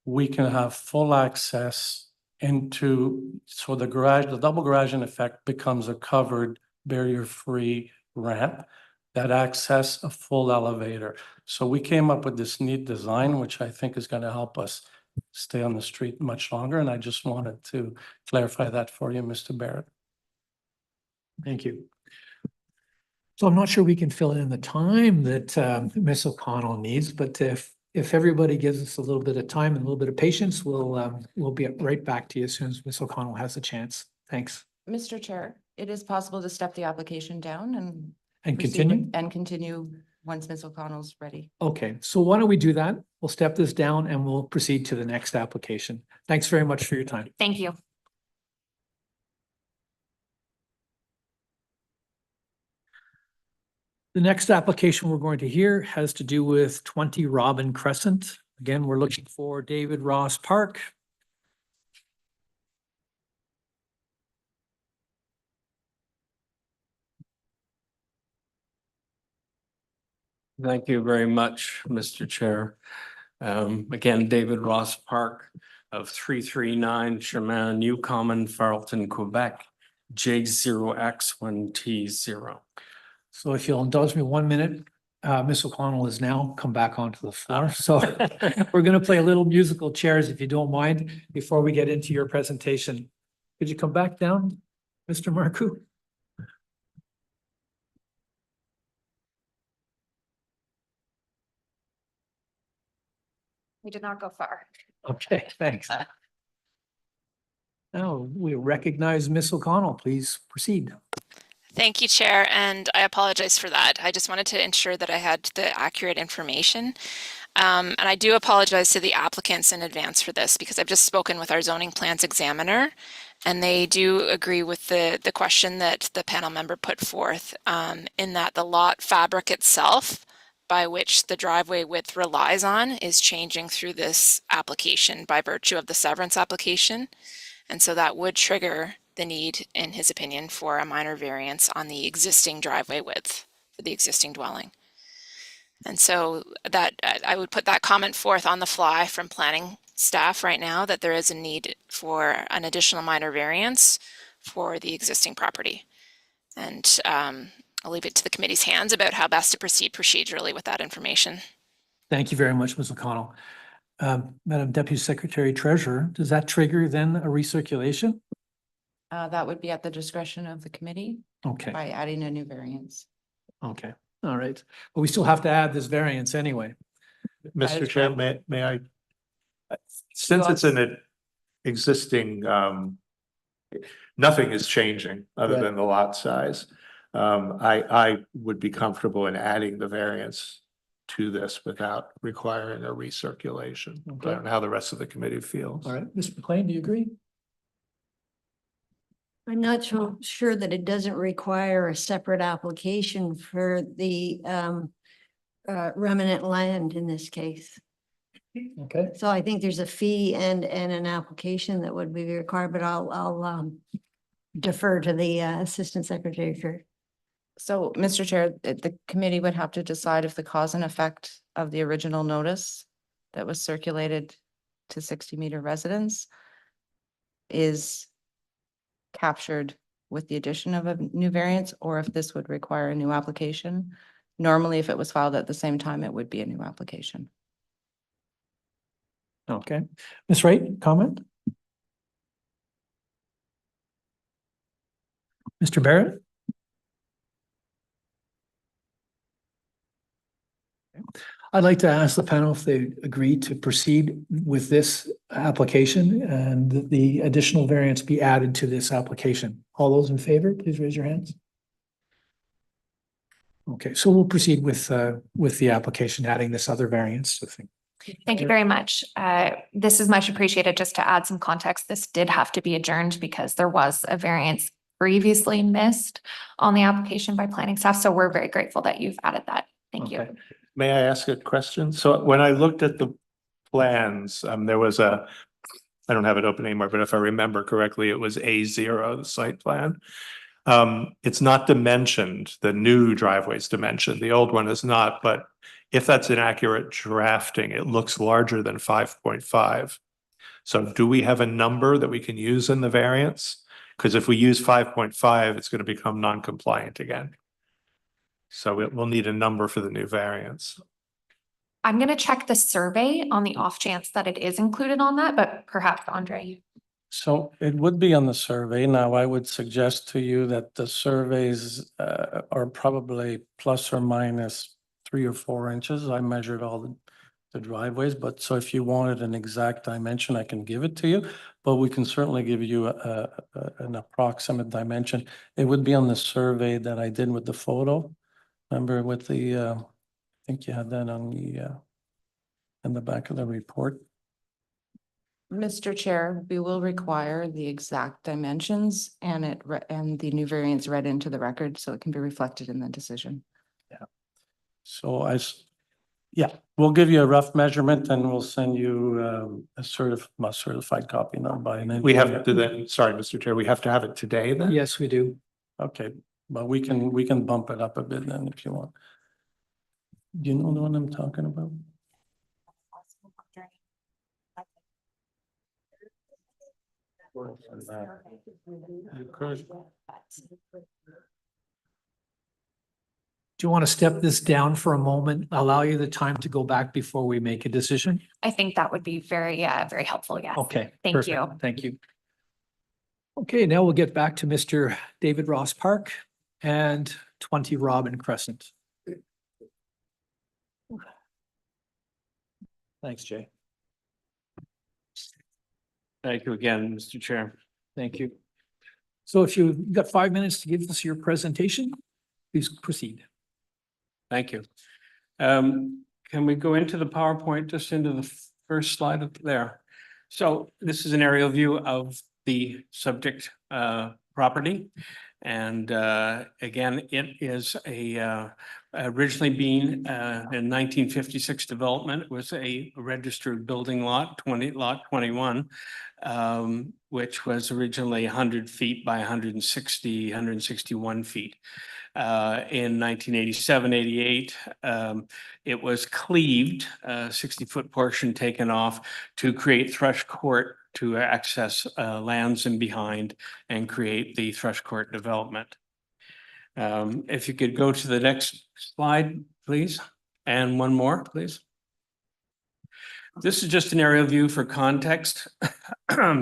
we can have full access into, so the double garage in effect becomes a covered barrier-free ramp that access a full elevator. So we came up with this neat design, which I think is going to help us stay on the street much longer. And I just wanted to clarify that for you, Mr. Barrett. Thank you. So I'm not sure we can fill in the time that Ms. O'Connell needs, but if everybody gives us a little bit of time and a little bit of patience, we'll be right back to you as soon as Ms. O'Connell has a chance. Thanks. Mr. Chair, it is possible to step the application down and And proceed continue? with- And continue once Ms. O'Connell's ready. Okay, so why don't we do that? We'll step this down and we'll proceed to the next application. Thanks very much for your time. Thank you. The next application we're going to hear has to do with 20 Robin Crescent. Again, we're looking for David Ross Park. Thank you very much, Mr. Chair. Again, David Ross Park of 339 Chemin New Common, Farleton, Quebec, J0X1T0. So if you'll indulge me 1 minute, Ms. O'Connell has now come back onto the floor. So we're going to play a little musical chairs, if you don't mind, before we get into your presentation. Could you come back down, Mr. Marcoux? We did not go far. Okay, thanks. Now we recognize Ms. O'Connell. Please proceed. Thank you, Chair, and I apologize for that. I just wanted to ensure that I had the accurate information. And I do apologize to the applicants in advance for this because I've just spoken with our zoning plans examiner and they do agree with the question that the panel member put forth in that the lot fabric itself by which the driveway width relies on is changing through this application by virtue of the severance application. And so that would trigger the need, in his opinion, for a minor variance on the existing driveway width for the existing dwelling. And so that I would put that comment forth on the fly from planning staff right now that there is a need for an additional minor variance for the existing property. And I'll leave it to the committee's hands about how best to proceed procedurally with that information. Thank you very much, Ms. O'Connell. Madam Deputy Secretary Treasurer, does that trigger then a recirculation? That would be at the discretion of the committee Okay, by adding a new variance. okay, all right. But we still have to add this variance anyway. Mr. Chair, may I? Since it's an existing, nothing is changing other Right. than the lot size. I would be comfortable in adding the variance to this without requiring a recirculation. Okay. I don't know how the rest of the committee feels. All right, Mr. McLean, do you agree? I'm not so sure that it doesn't require a separate application for the remnant land in this case. Okay, So I think there's a fee and an application that would be required, but I'll defer to the Assistant Secretary for. So, Mr. Chair, the committee would have to decide if the cause and effect of the original notice that was circulated to 60-meter residents is captured with the addition of a new variance, or if this would require a new application. Normally, if it was filed at the same time, it would be a new application. okay. Ms. Wright, comment? Mr. Barrett? I'd like to ask the panel if they agree to proceed with this application and that the additional variance be added to this application. All those in favor, please raise your hands. Okay, so we'll proceed with the application, adding this other variance. Thank you very much. This is much appreciated. Just to add some context, this did have to be adjourned because there was a variance previously missed on the application by planning staff. So we're very grateful that you've added that. Thank you. Okay. May I ask a question? So when I looked at the plans, there was I don't have it open anymore, but if I remember correctly, it was A0, the site plan. It's not dimensioned, the new driveway's dimensioned, the old one is not, but If that's inaccurate drafting, it looks larger than 5.5. So do we have a number that we can use in the variance? Because if we use 5.5, it's going to become non-compliant again. So we'll need a number for the new variance. I'm gonna check the survey on the off chance that it is included on that, but perhaps Andre. So it would be on the survey. Now, I would suggest to you that the surveys are probably plus or minus 3 or 4 inches. I measured all the driveways, but so if you wanted an exact dimension, I can give it to you. But we can certainly give you an approximate dimension. It would be on the survey that I did with the photo. Remember with the, I think you had that on the, in the back of the report. Mr. Chair, we will require the exact dimensions and and the new variance read into the record so it can be reflected in the decision. So yeah, we'll give you a rough measurement and we'll send you a certified copy, not by an. We have to then, sorry, Mr. Chair, we have to have it today then? Yes, we do. Okay, but we can bump it up a bit then if you want. Do you know the one I'm talking about? Do you want to step this down for a moment, allow you the time to go back before we make a decision? I think that would be very, very helpful, yes. Okay. Thank perfect. you. Thank you. Okay, now we'll get back to Mr. David Ross Park and 20 Robin Crescent. Thanks, Jay. Thank you again, Mr. Chair. Thank you. So if you've got 5 minutes to give us your presentation, please proceed. Thank you. Can we go into the PowerPoint, just into the first slide up there? So this is an aerial view of the subject property. And again, it is originally being in 1956 development. It was a registered building lot, lot 21, which was originally 100 feet by 161 feet. In 1987, 88, it was cleaved, 60-foot portion taken off to create thrush court to access lands in behind and create the thrush court development. If you could go to the next slide, please, and one more, please. This is just an aerial view for context.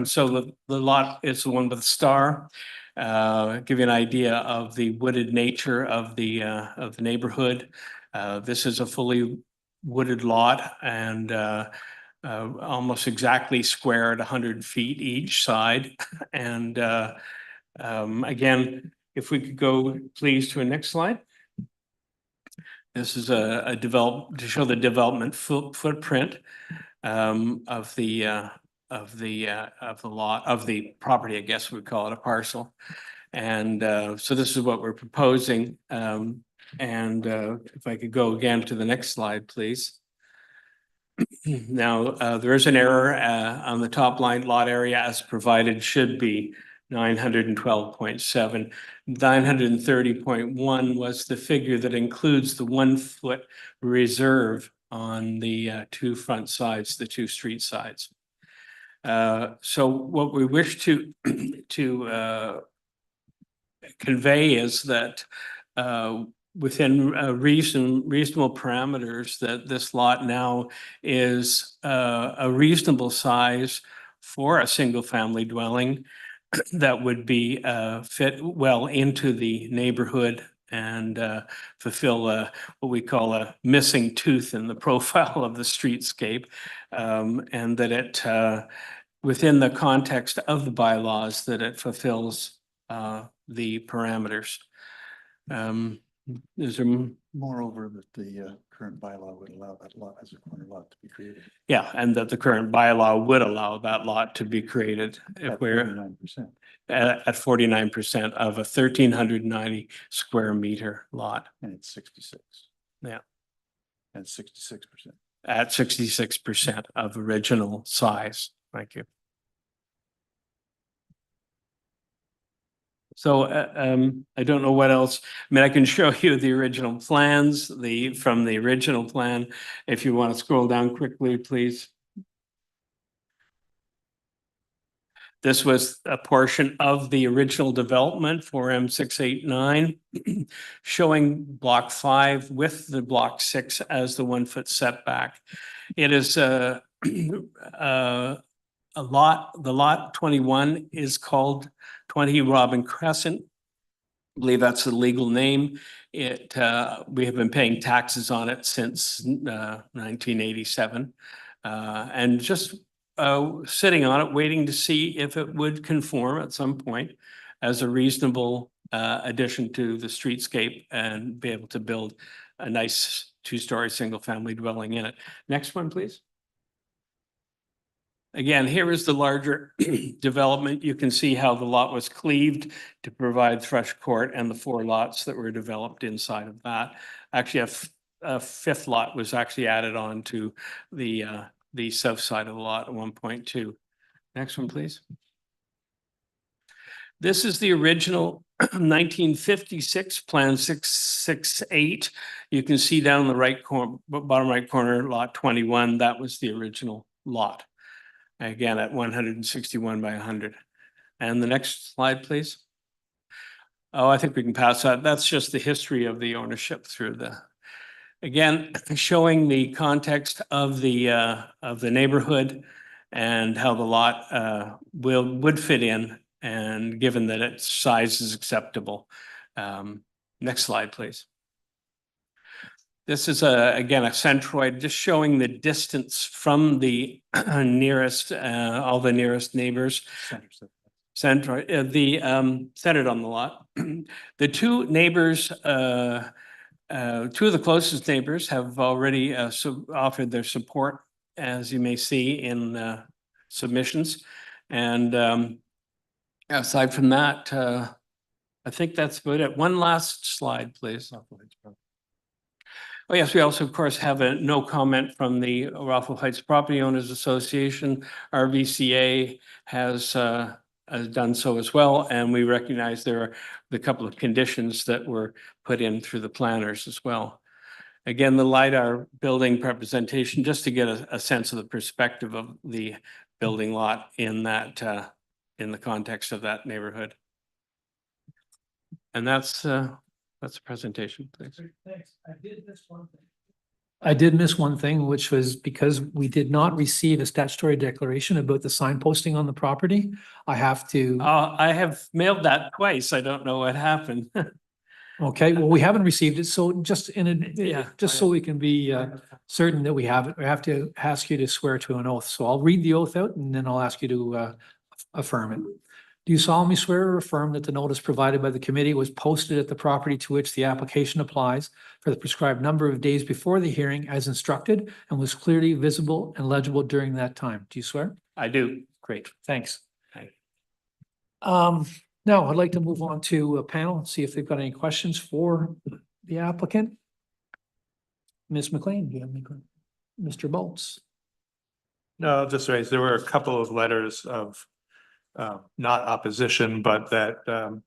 So the lot is the one with the star. Give you an idea of the wooded nature of the neighborhood. This is a fully wooded lot and almost exactly square at 100 feet each side. And again, if we could go please to a next slide. This is a to show the development footprint of the lot, of the property, I guess we call it a parcel. And so this is what we're proposing. If I could go again to the next slide, please. Now, there is an error on the top line. Lot area as provided should be 912.7. 930.1 was the figure that includes the 1 foot reserve on the 2 front sides, the 2 street sides. So what we wish to convey is that within reasonable parameters, that this lot now is a reasonable size for a single family dwelling that would be fit well into the neighborhood and fulfill what we call a missing tooth in the profile of the streetscape, and that it within the context of the bylaws that it fulfills the parameters. Is there Moreover, that the current bylaw would allow that lot as a corner lot to be created. yeah, and that the current bylaw would allow that lot to be created if we're 49%. at 49% of a 1,390 square meter lot. And it's 66. Yeah. And 66%. At 66% of original size. Thank you. So I don't know what else. I mean, I can show you the original plans, from the original plan. If you want to scroll down quickly, please. This was a portion of the original development for M689, showing block 5 with the block 6 as the 1 foot setback. It is a lot, the lot 21 is called 20 Robin Crescent. I believe that's the legal name. We have been paying taxes on it since 1987. And just sitting on it, waiting to see if it would conform at some point as a reasonable addition to the streetscape and be able to build a nice 2-story single-family dwelling in it. Next one, please. Again, here is the larger development. You can see how the lot was cleaved to provide Thrush Court and the 4 lots that were developed inside of that. Actually, a 5th lot was actually added on to the south side of the lot at 1.2. Next one, please. This is the original 1956 Plan 668. You can see down the right corner, bottom right corner, lot 21. That was the original lot. Again, at 161 by 100. And the next slide, please. Oh, I think we can pass that. That's just the history of the ownership through again, showing the context of the neighborhood and how the lot would fit in, and given that its size is acceptable. Next slide, please. This is again a centroid, just showing the distance from the nearest, all the nearest neighbors. Centroid, centered on the lot. The 2 neighbors, 2 of the closest neighbors have already offered their support, as you may see in submissions. And aside from that, I think that's about it. One last slide, please. Oh, yes, we also, of course, have a no comment from the Rothwell Heights Property Owners Association. Our VCA has done so as well, and we recognize there are the couple of conditions that were put in through the planners as well. Again, the LiDAR building representation, just to get a sense of the perspective of the building lot in that in the context of that neighborhood. And that's the presentation, please. Thanks. I did miss one thing, which was because we did not receive a statutory declaration about the sign posting on the property. I have to. I have mailed that twice. I don't know what happened. Okay, well, we haven't received it, so just Yeah. just so we can be certain that we have it, we have to ask you to swear to an oath. So I'll read the oath out and then I'll ask you to affirm it. Do you solemnly swear or affirm that the notice provided by the committee was posted at the property to which the application applies for the prescribed number of days before the hearing as instructed and was clearly visible and legible during that time? Do you swear? I do. Great, thanks. Okay. Now I'd like to move on to a panel and see if they've got any questions for the applicant. Ms. McLean, do you have any? Mr. Bolts? No, just raise, there were a couple of letters of not opposition, but that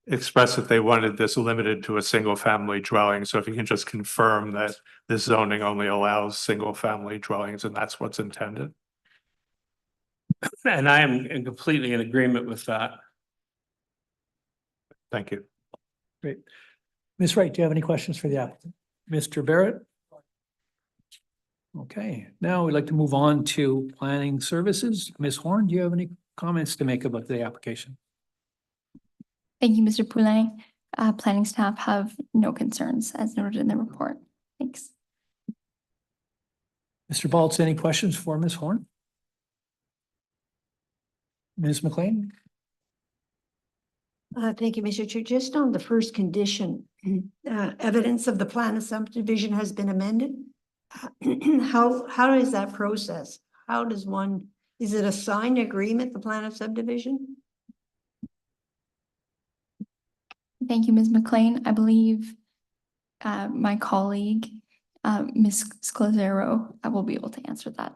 expressed that they wanted this limited to a single family dwelling. So if you can just confirm that this zoning only allows single family dwellings and that's what's intended. And I am completely in agreement with that. Thank you. Great. Ms. Wright, do you have any questions for the applicant? Mr. Barrett? Okay, now we'd like to move on to planning services. Ms. Horn, do you have any comments to make about the application? Thank you, Mr. Poulin. Planning staff have no concerns as noted in the report. Thanks. Mr. Baltz, any questions for Ms. Horn? Ms. McLean? Thank you, Mr. Chair. Just on the first condition, evidence of the plan of subdivision has been amended. How is that process? How does one, is it a signed agreement, the plan of subdivision? Thank you, Ms. McLean. I believe my colleague, Ms. Sclazero, I will be able to answer that.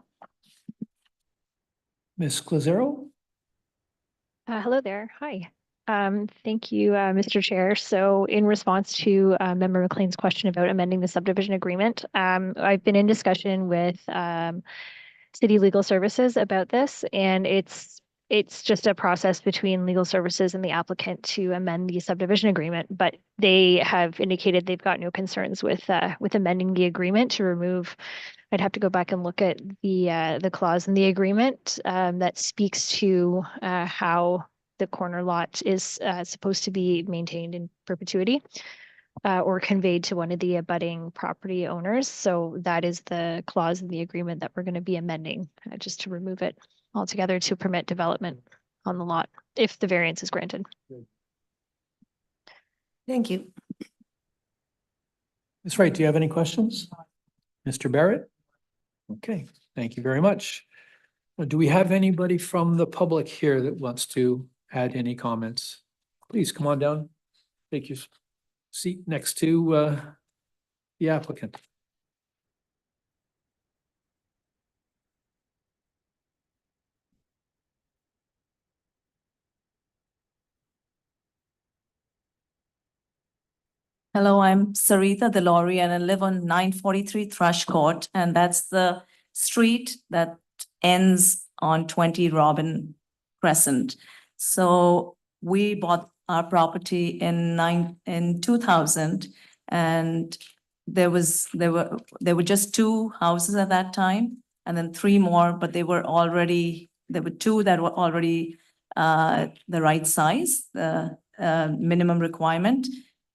Ms. Sclazero? Hello there. Hi. Thank you, Mr. Chair. So in response to Member McLean's question about amending the subdivision agreement, I've been in discussion with City Legal Services about this, and it's just a process between legal services and the applicant to amend the subdivision agreement, but they have indicated they've got no concerns with amending the agreement to remove. I'd have to go back and look at the clause in the agreement that speaks to how the corner lot is supposed to be maintained in perpetuity or conveyed to one of the abutting property owners. So that is the clause in the agreement that we're going to be amending just to remove it altogether to permit development on the lot if the variance is granted. Thank you. Ms. Wright, do you have any questions? Mr. Barrett? Okay, thank you very much. Do we have anybody from the public here that wants to add any comments? Please come on down. Take your seat next to the applicant. Hello, I'm Sarita Delori and I live on 943 Thrush Court, and that's the street that ends on 20 Robin Crescent. So we bought our property in 2000, and there were just two houses at that time, and then three more, but there were two that were already the right size, the minimum requirement.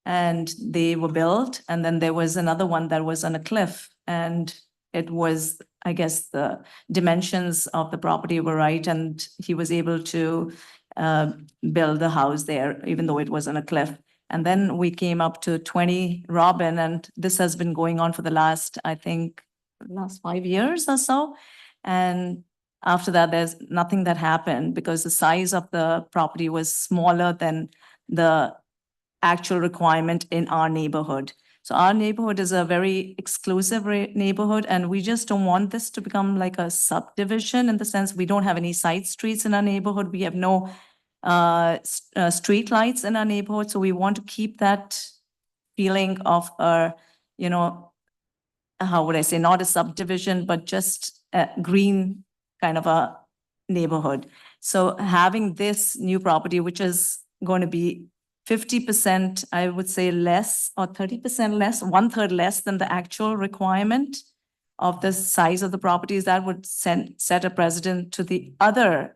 And they were built, and then there was another one that was on a cliff, and it was, I guess, the dimensions of the property were right, and he was able to build the house there, even though it was on a cliff. And then we came up to 20 Robin, and this has been going on for the last 5 years or so. And after that, there's nothing that happened because the size of the property was smaller than the actual requirement in our neighborhood. So our neighborhood is a very exclusive neighborhood, and we just don't want this to become like a subdivision in the sense we don't have any side streets in our neighborhood. We have no street lights in our neighborhood. So we want to keep that feeling of how would I say, not a subdivision, but just a green kind of a neighborhood. So having this new property, which is going to be 50%, I would say less, or 30% less, 1/3 less than the actual requirement of the size of the properties, that would set a precedent to the other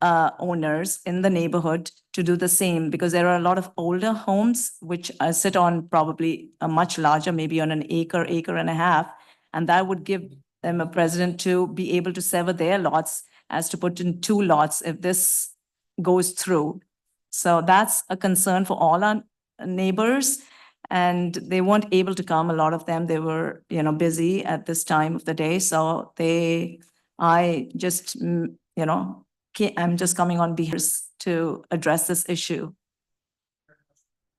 owners in the neighborhood to do the same, because there are a lot of older homes which sit on probably a much larger, maybe on an acre and a half, and that would give them a precedent to be able to sever their lots as to put in 2 lots if this goes through. So that's a concern for all our neighbors, and they weren't able to come. A lot of them, they were, busy at this time of the day. So I'm just coming on behalf to address this issue.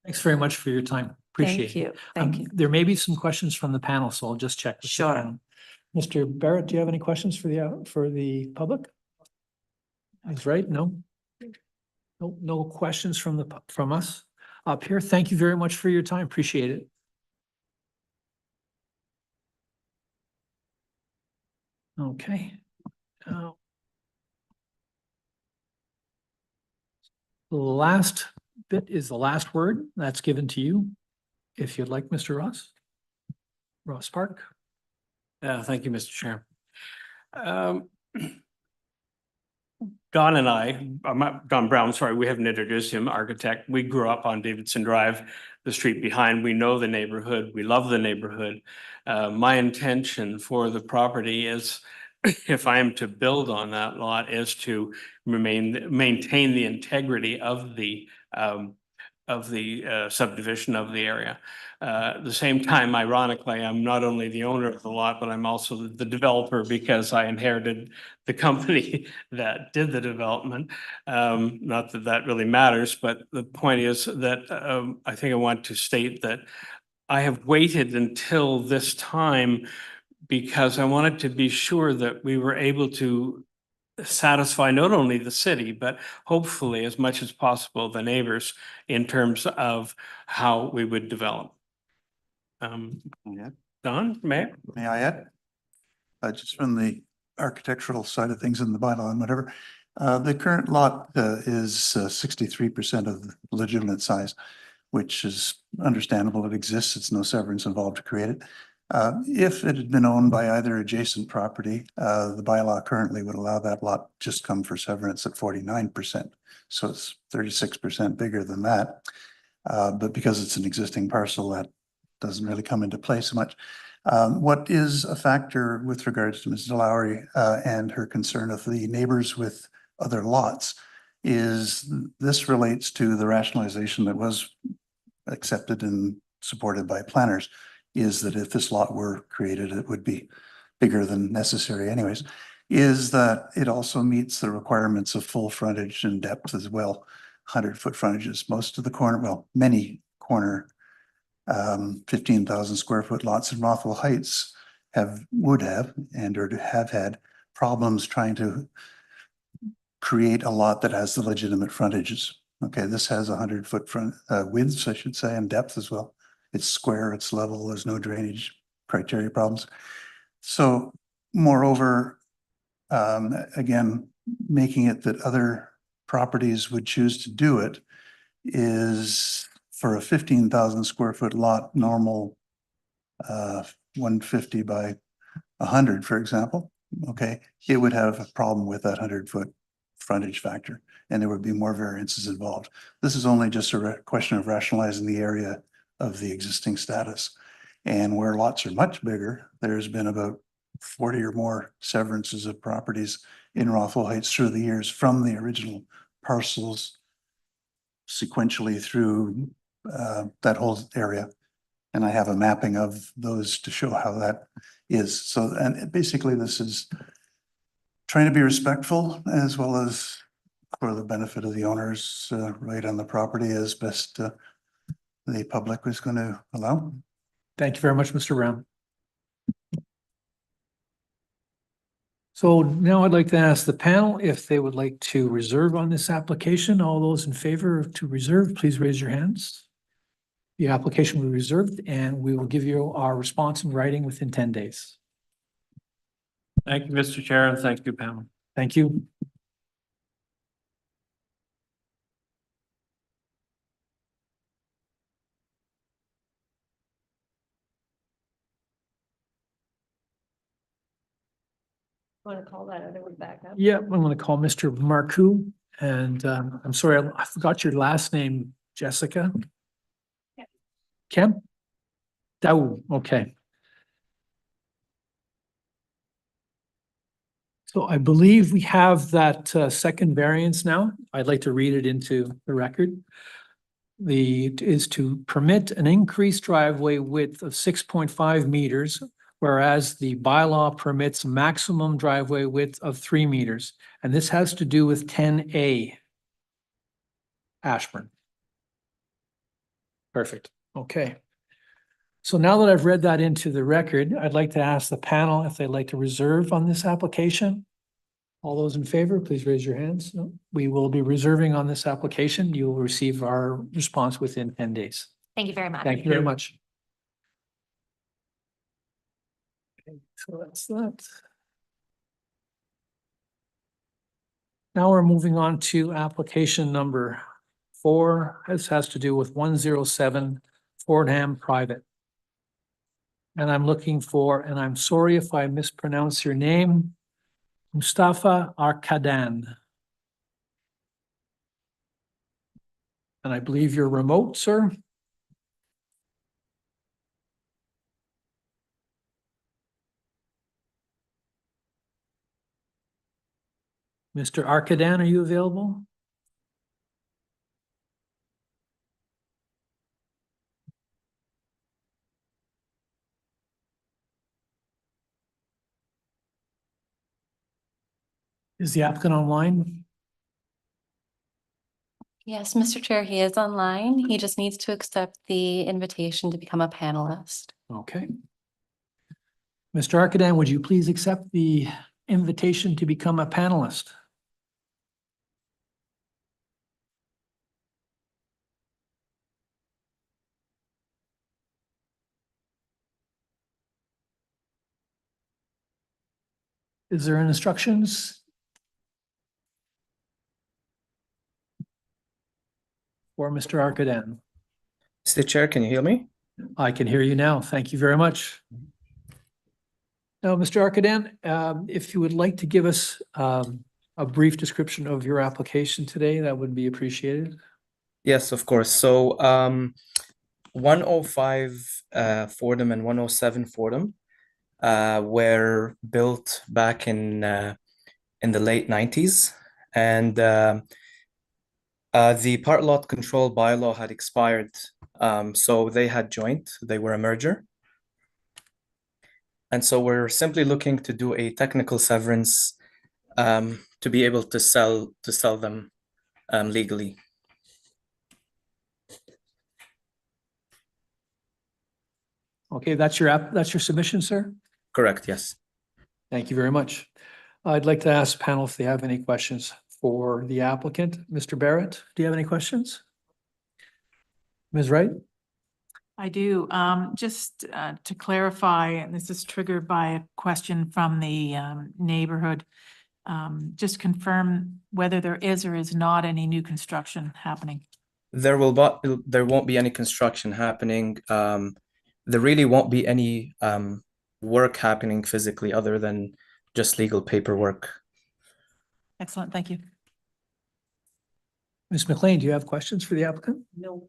Thanks very much for your time. Appreciate it. Thank you. There may be some questions from the panel, so I'll just check. With the Sure. panel. Mr. Barrett, do you have any questions for the public? That's right. No. No questions from us up here. Thank you very much for your time. Appreciate it. Okay. The last bit is the last word. That's given to you. If you'd like, Mr. Ross Park. Thank you, Mr. Chair. Don Brown, sorry, we haven't introduced him, architect. We grew up on Davidson Drive, the street behind. We know the neighborhood. We love the neighborhood. My intention for the property is, if I am to build on that lot, is to maintain the integrity of the subdivision of the area. At the same time, ironically, I'm not only the owner of the lot, but I'm also the developer because I inherited the company that did the development. Not that that really matters, but the point is that I think I want to state that I have waited until this time because I wanted to be sure that we were able to satisfy not only the city, but hopefully as much as possible the neighbors in terms of how we would develop. Yeah. Don, may I? May I add? Just from the architectural side of things in the bylaw and whatever, the current lot is 63% of the legitimate size, which is understandable. It exists. It's no severance involved to create it. If it had been owned by either adjacent property, the bylaw currently would allow that lot just come for severance at 49%. So it's 36% bigger than that. But because it's an existing parcel, that doesn't really come into play so much. What is a factor with regards to Mrs. Lowry and her concern of the neighbors with other lots is this relates to the rationalization that was accepted and supported by planners, is that if this lot were created, it would be bigger than necessary anyways, is that it also meets the requirements of full frontage and depth as well. 100-foot frontages, most of the corner, well, many corner 15,000 square foot lots in Rothwell Heights would have or have had problems trying to create a lot that has the legitimate frontages. Okay, this has 100-foot front widths, I should say, and depth as well. It's square, it's level, there's no drainage criteria problems. So moreover, again, making it that other properties would choose to do it is for a 15,000 square foot lot, normal 150 by 100, for example, okay, it would have a problem with that 100-foot frontage factor, and there would be more variances involved. This is only just a question of rationalizing the area of the existing status. And where lots are much bigger, there's been about 40 or more severances of properties in Rothwell Heights through the years from the original parcels sequentially through that whole area. And I have a mapping of those to show how that is. So, and basically this is trying to be respectful as well as for the benefit of the owners right on the property as best the public was going to allow. Thank you very much, Mr. Brown. So now I'd like to ask the panel if they would like to reserve on this application. All those in favor to reserve, please raise your hands. The application will be reserved and we will give you our response in writing within 10 days. Thank you, Mr. Chair, and thank you, panel. Thank you. Want to call that other one back up? Yeah, I'm going to call Mr. Marcoux, and I'm sorry, I forgot your last name, Jessica. Kim? Daou, okay. So I believe we have that second variance now. I'd like to read it into the record. Is to permit an increased driveway width of 6.5 meters, whereas the bylaw permits maximum driveway width of 3 meters. And this has to do with 10A. Ashburn. Perfect. Okay. So now that I've read that into the record, I'd like to ask the panel if they'd like to reserve on this application. All those in favor, please raise your hands. No, we will be reserving on this application. You will receive our response within 10 days. Thank you very much. Thank you very much. Okay, so that's that. Now we're moving on to application number 4. This has to do with 107 Fordham Private. And I'm looking for, and I'm sorry if I mispronounce your name, Mustafa Arkadan. And I believe you're remote, sir. Mr. Arkadan, are you available? Is the applicant online? Yes, Mr. Chair, he is online. He just needs to accept the invitation to become a panelist. Okay. Mr. Arkadan, would you please accept the invitation to become a panelist? Is there instructions? For Mr. Arkaden? Mr. Chair, can you hear me? I can hear you now. Thank you very much. Now, Mr. Arkaden, if you would like to give us a brief description of your application today, that would be appreciated. Yes, of course. So 105 Fordham and 107 Fordham were built back in the late 90s, and the part lot control bylaw had expired, so they had joined. They were a merger. And so we're simply looking to do a technical severance to be able to sell them legally. Okay, that's your submission, sir? Correct, yes. Thank you very much. I'd like to ask the panel if they have any questions for the applicant. Mr. Barrett, do you have any questions? Ms. Wright? I do. Just to clarify, and this is triggered by a question from the neighborhood. Just confirm whether there is or is not any new construction happening. There won't be any construction happening. There really won't be any work happening physically other than just legal paperwork. Excellent, thank you. Ms. McLean, do you have questions for the applicant? No.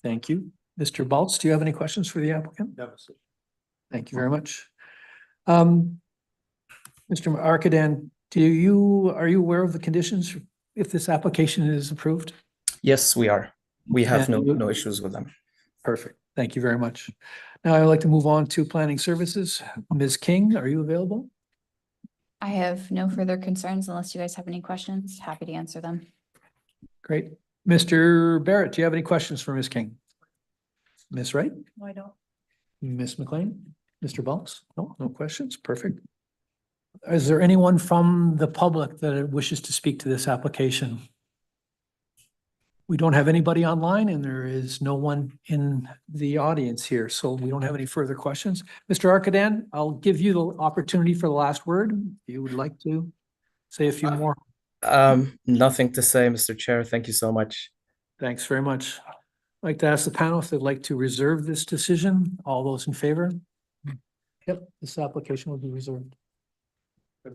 Thank you. Mr. Baltz, do you have any questions for the applicant? No, sir. Thank you very much. Mr. Arkaden, are you aware of the conditions if this application is approved? Yes, we are. We have And no issues with them. Perfect. Thank you very much. Now I'd like to move on to planning services. Ms. King, are you available? I have no further concerns unless you guys have any questions. Happy to answer them. Great. Mr. Barrett, do you have any questions for Ms. King? Ms. Wright? No, I don't. Ms. McLean? Mr. Baltz? No questions. Perfect. Is there anyone from the public that wishes to speak to this application? We don't have anybody online and there is no one in the audience here, so we don't have any further questions. Mr. Arkaden, I'll give you the opportunity for the last word. If you would like to say a few more. Nothing to say, Mr. Chair. Thank you so much. Thanks very much. I'd like to ask the panel if they'd like to reserve this decision. All those in favor? Yep, this application will be reserved. There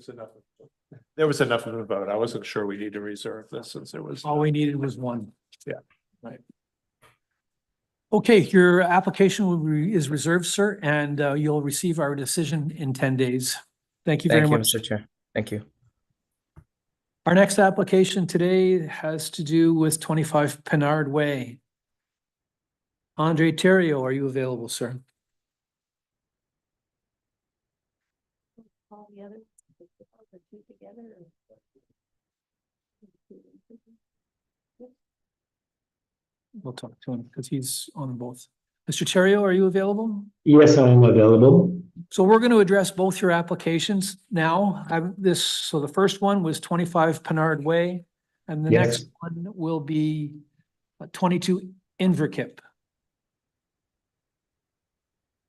was enough of a vote. I wasn't sure we need to reserve this since there was. All we needed was one. Yeah. Right. Okay, your application is reserved, sir, and you'll receive our decision in 10 days. Thank you very much. Mr. Chair. Thank you. Our next application today has to do with 25 Pennard Way. Andre Terrio, are you available, sir? All the others, the two together. We'll talk to him because he's on both. Mr. Terrio, are you available? Yes, I am available. So we're going to address both your applications now. So the first one was 25 Pennard Way, and the Yes. next one will be 22 Inverkip.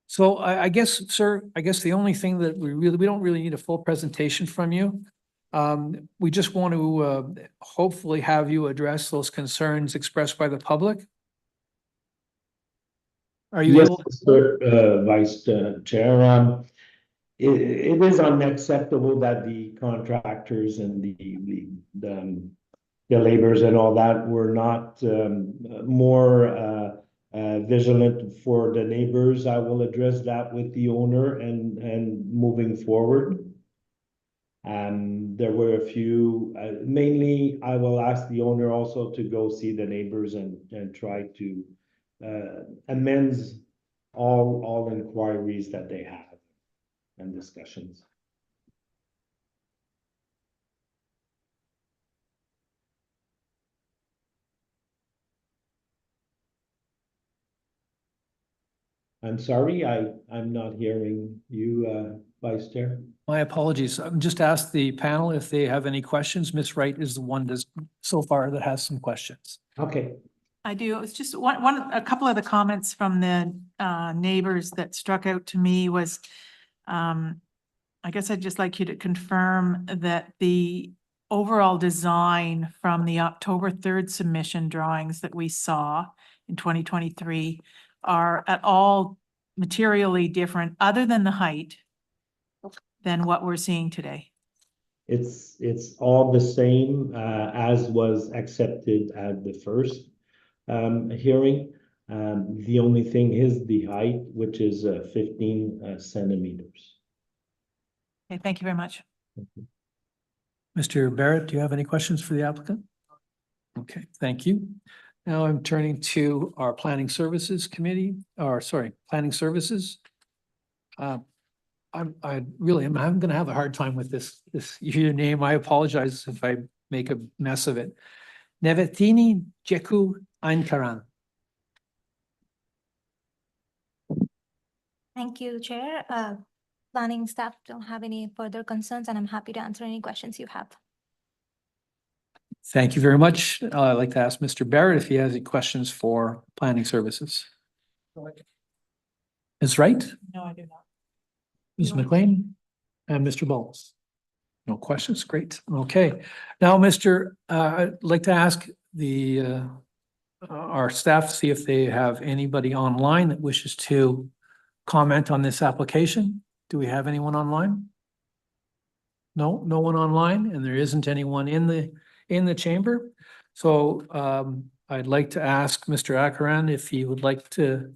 So I guess, sir, the only thing that we don't really need a full presentation from you. We just want to hopefully have you address those concerns expressed by the public. Are you Yes, able? Mr. Vice Chair. It is unacceptable that the contractors and the laborers and all that were not more vigilant for the neighbors. I will address that with the owner and moving forward. There were a few, mainly I will ask the owner also to go see the neighbors and try to amends all inquiries that they have and discussions. I'm sorry, I'm not hearing you, Vice Chair. My apologies. I'm just asked the panel if they have any questions. Ms. Wright is the one so far that has some questions. Okay. I do. It's just a couple of the comments from the neighbors that struck out to me was I guess I'd just like you to confirm that the overall design from the October 3rd submission drawings that we saw in 2023 are at all materially different, other than the height, than what we're seeing today. It's all the same as was accepted at the first hearing. The only thing is the height, which is 15 centimeters. Okay, thank you very much. Mr. Barrett, do you have any questions for the applicant? Okay, thank you. Now I'm turning to our Planning Services Committee, or sorry, Planning Services. I'm gonna have a hard time with this your name. I apologize if I make a mess of it. Nevetini Jeku Ainkaran. Thank you, Chair. Planning staff don't have any further concerns, and I'm happy to answer any questions you have. Thank you very much. I'd like to ask Mr. Barrett if he has any questions for Planning Services. Ms. Wright? No, I do not. Ms. McLean? And Mr. Bowles? No questions? Great. Okay. Now, I'd like to ask our staff to see if they have anybody online that wishes to comment on this application. Do we have anyone online? No, no one online, and there isn't anyone in the chamber. So I'd like to ask Mr. Akaran if he would like to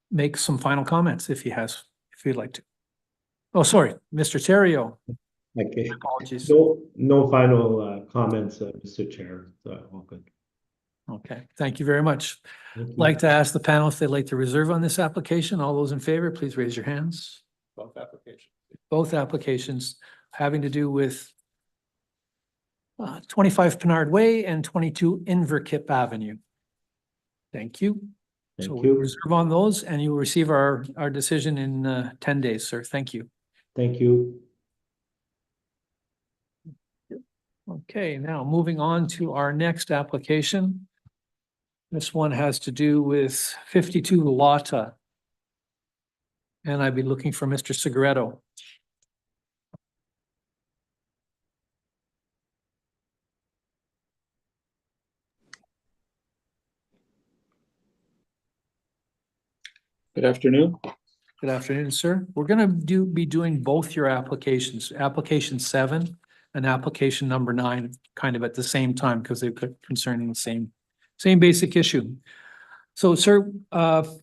make some final comments if he'd like to. Oh, sorry, Mr. Terrio. Okay. Apologies. No final comments, Mr. Chair. All good. Okay, thank you very much. Thank you. Like to ask the panel if they'd like to reserve on this application. All those in favor, please raise your hands. Both applications. Both applications having to do with 25 Pennard Way and 22 Inverkip Avenue. Thank you. So Thank we you. reserve on those and you will receive our decision in 10 days, sir. Thank you. Thank you. Okay, now moving on to our next application. This one has to do with 52 Lotta. And I'd be looking for Mr. Segretto. Good afternoon. Good afternoon, sir. We're gonna be doing both your applications, application 7 and application number 9, kind of at the same time, because they're concerning the same basic issue. So, sir,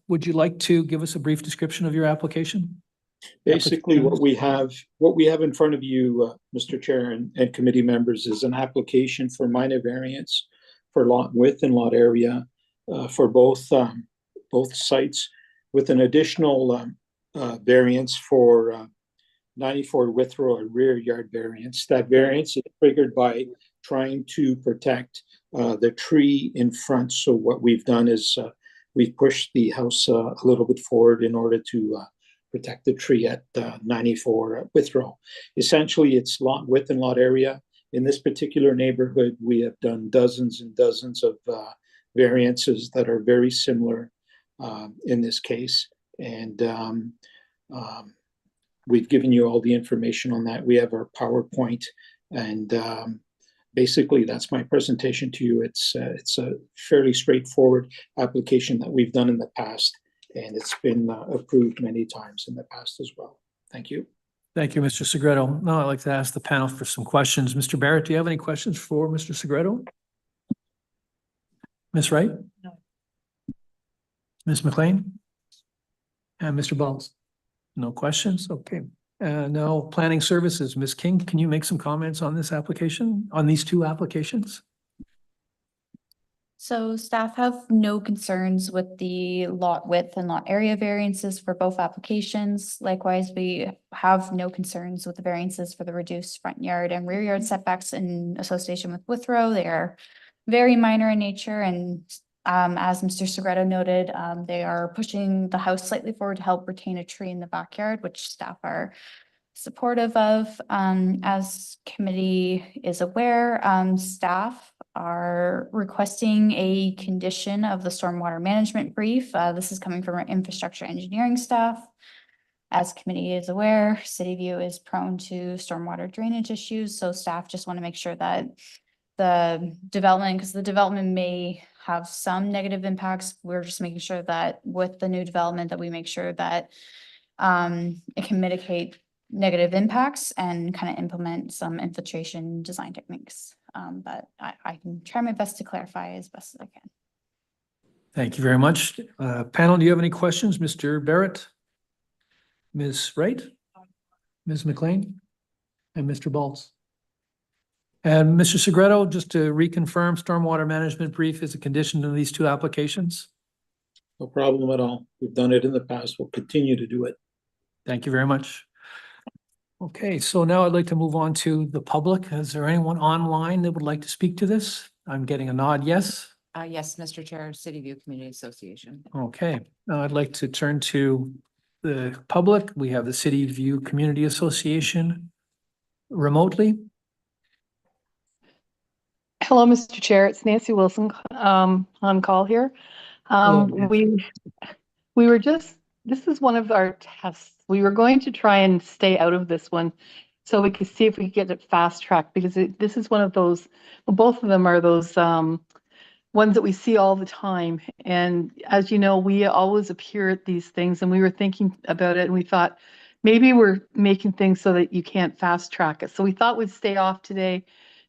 would you like to give us a brief description of your application? Basically, what we have in front of you, Mr. Chair and committee members, is an application for minor variance for lot width and lot area for both sites, with an additional variance for 94 Withrow, a rear yard variance. That variance is triggered by trying to protect the tree in front. So what we've done is we've pushed the house a little bit forward in order to protect the tree at 94 Withrow. Essentially, it's lot width and lot area. In this particular neighborhood, we have done dozens and dozens of variances that are very similar in this case. And we've given you all the information on that. We have our PowerPoint, and basically that's my presentation to you. It's a fairly straightforward application that we've done in the past, and it's been approved many times in the past as well. Thank you. Thank you, Mr. Segretto. Now I'd like to ask the panel for some questions. Mr. Barrett, do you have any questions for Mr. Segretto? Ms. Wright? No. Ms. McLean? And Mr. Bowles? No questions? Okay. Now, Planning Services, Ms. King, can you make some comments on this application, on these two applications? So staff have no concerns with the lot width and lot area variances for both applications. Likewise, we have no concerns with the variances for the reduced front yard and rear yard setbacks in association with Withrow. They are very minor in nature, and as Mr. Segretto noted, they are pushing the house slightly forward to help retain a tree in the backyard, which staff are supportive of. As committee is aware, staff are requesting a condition of the stormwater management brief. This is coming from our infrastructure engineering staff. As committee is aware, City View is prone to stormwater drainage issues, so staff just want to make sure that the development, because the development may have some negative impacts, we're just making sure that with the new development that we make sure that it can mitigate negative impacts and kind of implement some infiltration design techniques. But I can try my best to clarify as best as I can. Thank you very much. Panel, do you have any questions? Mr. Barrett? Ms. Wright? Ms. McLean? And Mr. Baltz? And Mr. Segreto, just to reconfirm, stormwater management brief is a condition of these two applications? No problem at all. We've done it in the past. We'll continue to do it. Thank you very much. Okay, so now I'd like to move on to the public. Is there anyone online that would like to speak to this? I'm getting a nod, yes? Yes, Mr. Chair, City View Community Association. Okay, now I'd like to turn to the public. We have the City View Community Association remotely. Hello, Mr. Chair. It's Nancy Wilson on call here. We were just, this is one of our tests. We were going to try and stay out of this one so we could see if we could get it fast tracked, because this is one of those, well, both of them are those ones that we see all the time. And as you know, we always appear at these things, and we were thinking about it and we thought maybe we're making things so that you can't fast track it. So we thought we'd stay off today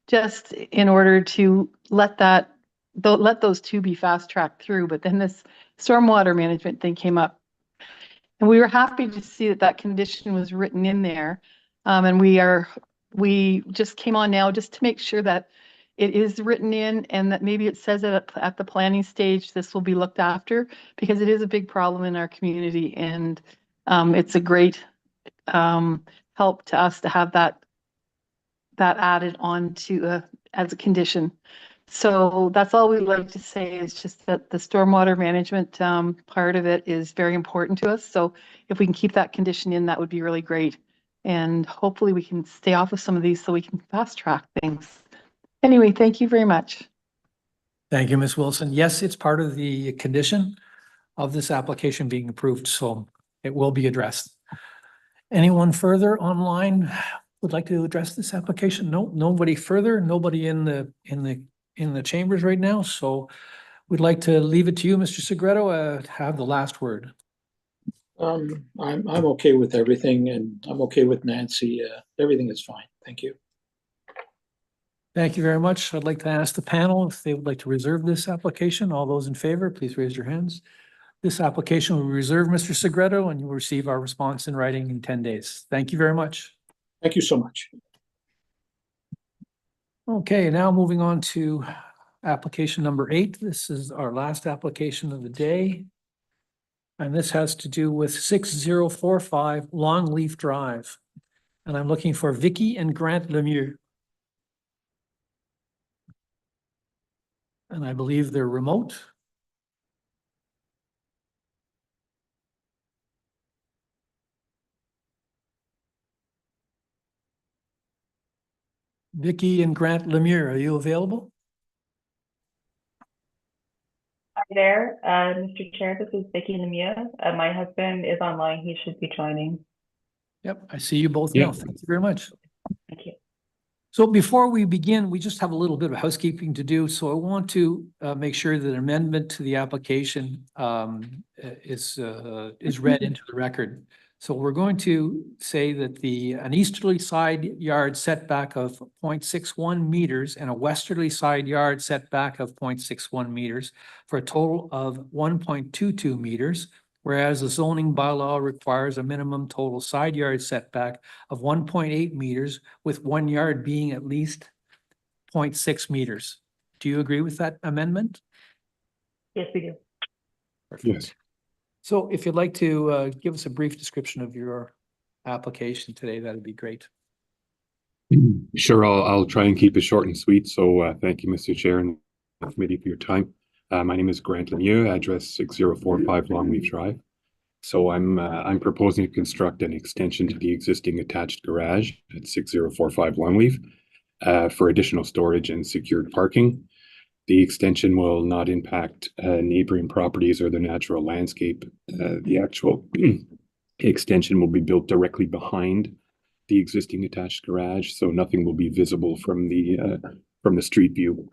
just in order to let those two be fast tracked through. But then this stormwater management thing came up, and we were happy to see that that condition was written in there. And we just came on now just to make sure that it is written in, and that maybe it says that at the planning stage, this will be looked after, because it is a big problem in our community. And it's a great help to us to have that added on to as a condition. So that's all we'd like to say, is just that the stormwater management part of it is very important to us. So if we can keep that condition in, that would be really great. And hopefully we can stay off of some of these so we can fast track things. Anyway, thank you very much. Thank you, Ms. Wilson. Yes, it's part of the condition of this application being approved, so it will be addressed. Anyone further online would like to address this application? No, nobody further, nobody in the chambers right now. So we'd like to leave it to you, Mr. Segreto, have the last word. I'm okay with everything, and I'm okay with Nancy. Everything is fine. Thank you. Thank you very much. I'd like to ask the panel if they would like to reserve this application. All those in favor, please raise your hands. This application will be reserved, Mr. Segreto, and you will receive our response in writing in 10 days. Thank you very much. Thank you so much. Okay, now moving on to application number 8. This is our last application of the day. And this has to do with 6045 Longleaf Drive. And I'm looking for Vicky and Grant Lemieux. And I believe they're remote. Vicky and Grant Lemieux, are you available? Hi there, Mr. Chair, this is Vicky Lemieux. My husband is online, he should be joining. Yep, I see you both now. Thank you very much. Thank you. So before we begin, we just have a little bit of housekeeping to do. So I want to make sure that an amendment to the application is read into the record. So we're going to say that an easterly side yard setback of 0.61 meters and a westerly side yard setback of 0.61 meters for a total of 1.22 meters, whereas the zoning bylaw requires a minimum total side yard setback of 1.8 meters, with 1 yard being at least 0.6 meters. Do you agree with that amendment? Yes, we do. Perfect. Yes. So if you'd like to give us a brief description of your application today, that'd be great. Sure, I'll try and keep it short and sweet. So thank you, Mr. Chair and the committee, for your time. My name is Grant Lemieux, address 6045 Longleaf Drive. So I'm proposing to construct an extension to the existing attached garage at 6045 Longleaf for additional storage and secured parking. The extension will not impact neighboring properties or the natural landscape. The actual extension will be built directly behind the existing attached garage, so nothing will be visible from the street view.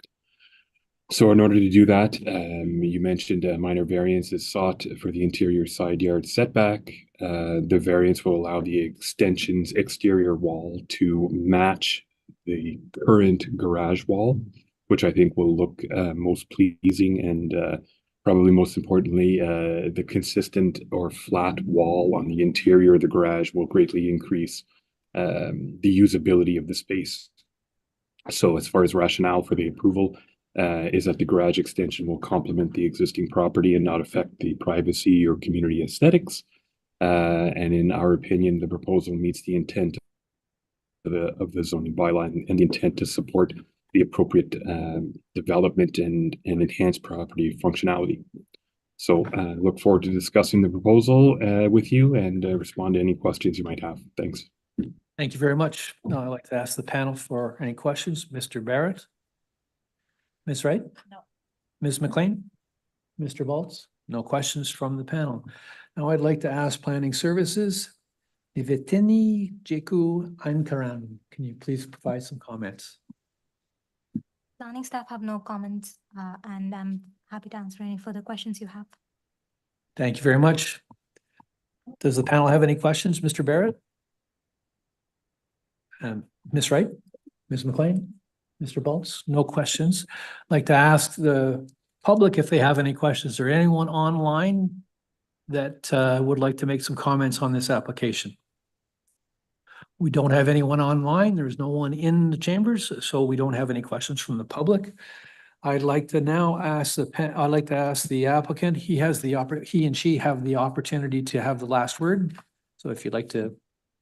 So in order to do that, you mentioned a minor variance is sought for the interior side yard setback. The variance will allow the extension's exterior wall to match the current garage wall, which I think will look most pleasing, and probably most importantly, the consistent or flat wall on the interior of the garage will greatly increase the usability of the space. So as far as rationale for the approval, is that the garage extension will complement the existing property and not affect the privacy or community aesthetics. And in our opinion, the proposal meets the intent of the zoning bylaw and the intent to support the appropriate development and enhanced property functionality. So look forward to discussing the proposal with you and respond to any questions you might have. Thanks. Thank you very much. Now I'd like to ask the panel for any questions. Mr. Barrett? Ms. Wright? No. Ms. McLean? Mr. Baltz? No questions from the panel. Now I'd like to ask Planning Services, Ivitini Jeku Ankaran. Can you please provide some comments? Planning staff have no comments, and I'm happy to answer any further questions you have. Thank you very much. Does the panel have any questions, Mr. Barrett? Ms. Wright? Ms. McLean? Mr. Baltz? No questions. I'd like to ask the public if they have any questions, or anyone online that would like to make some comments on this application. We don't have anyone online. There's no one in the chambers, so we don't have any questions from the public. I'd like to now ask the applicant. He and she have the opportunity to have the last word. So if you'd like to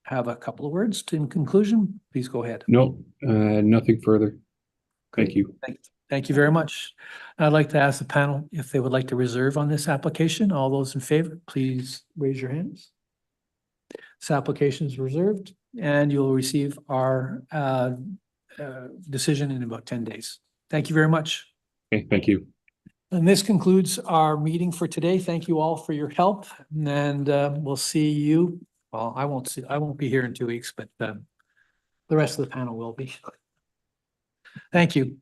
have a couple of words in conclusion, please go ahead. No, nothing further. Thank you. Thank you very much. I'd like to ask the panel if they would like to reserve on this application. All those in favor, please raise your hands. This application is reserved, and you'll receive our decision in about 10 days. Thank you very much. Okay, thank you. And this concludes our meeting for today. Thank you all for your help, and we'll see you. Well, I won't be here in 2 weeks, but the rest of the panel will be. Thank you.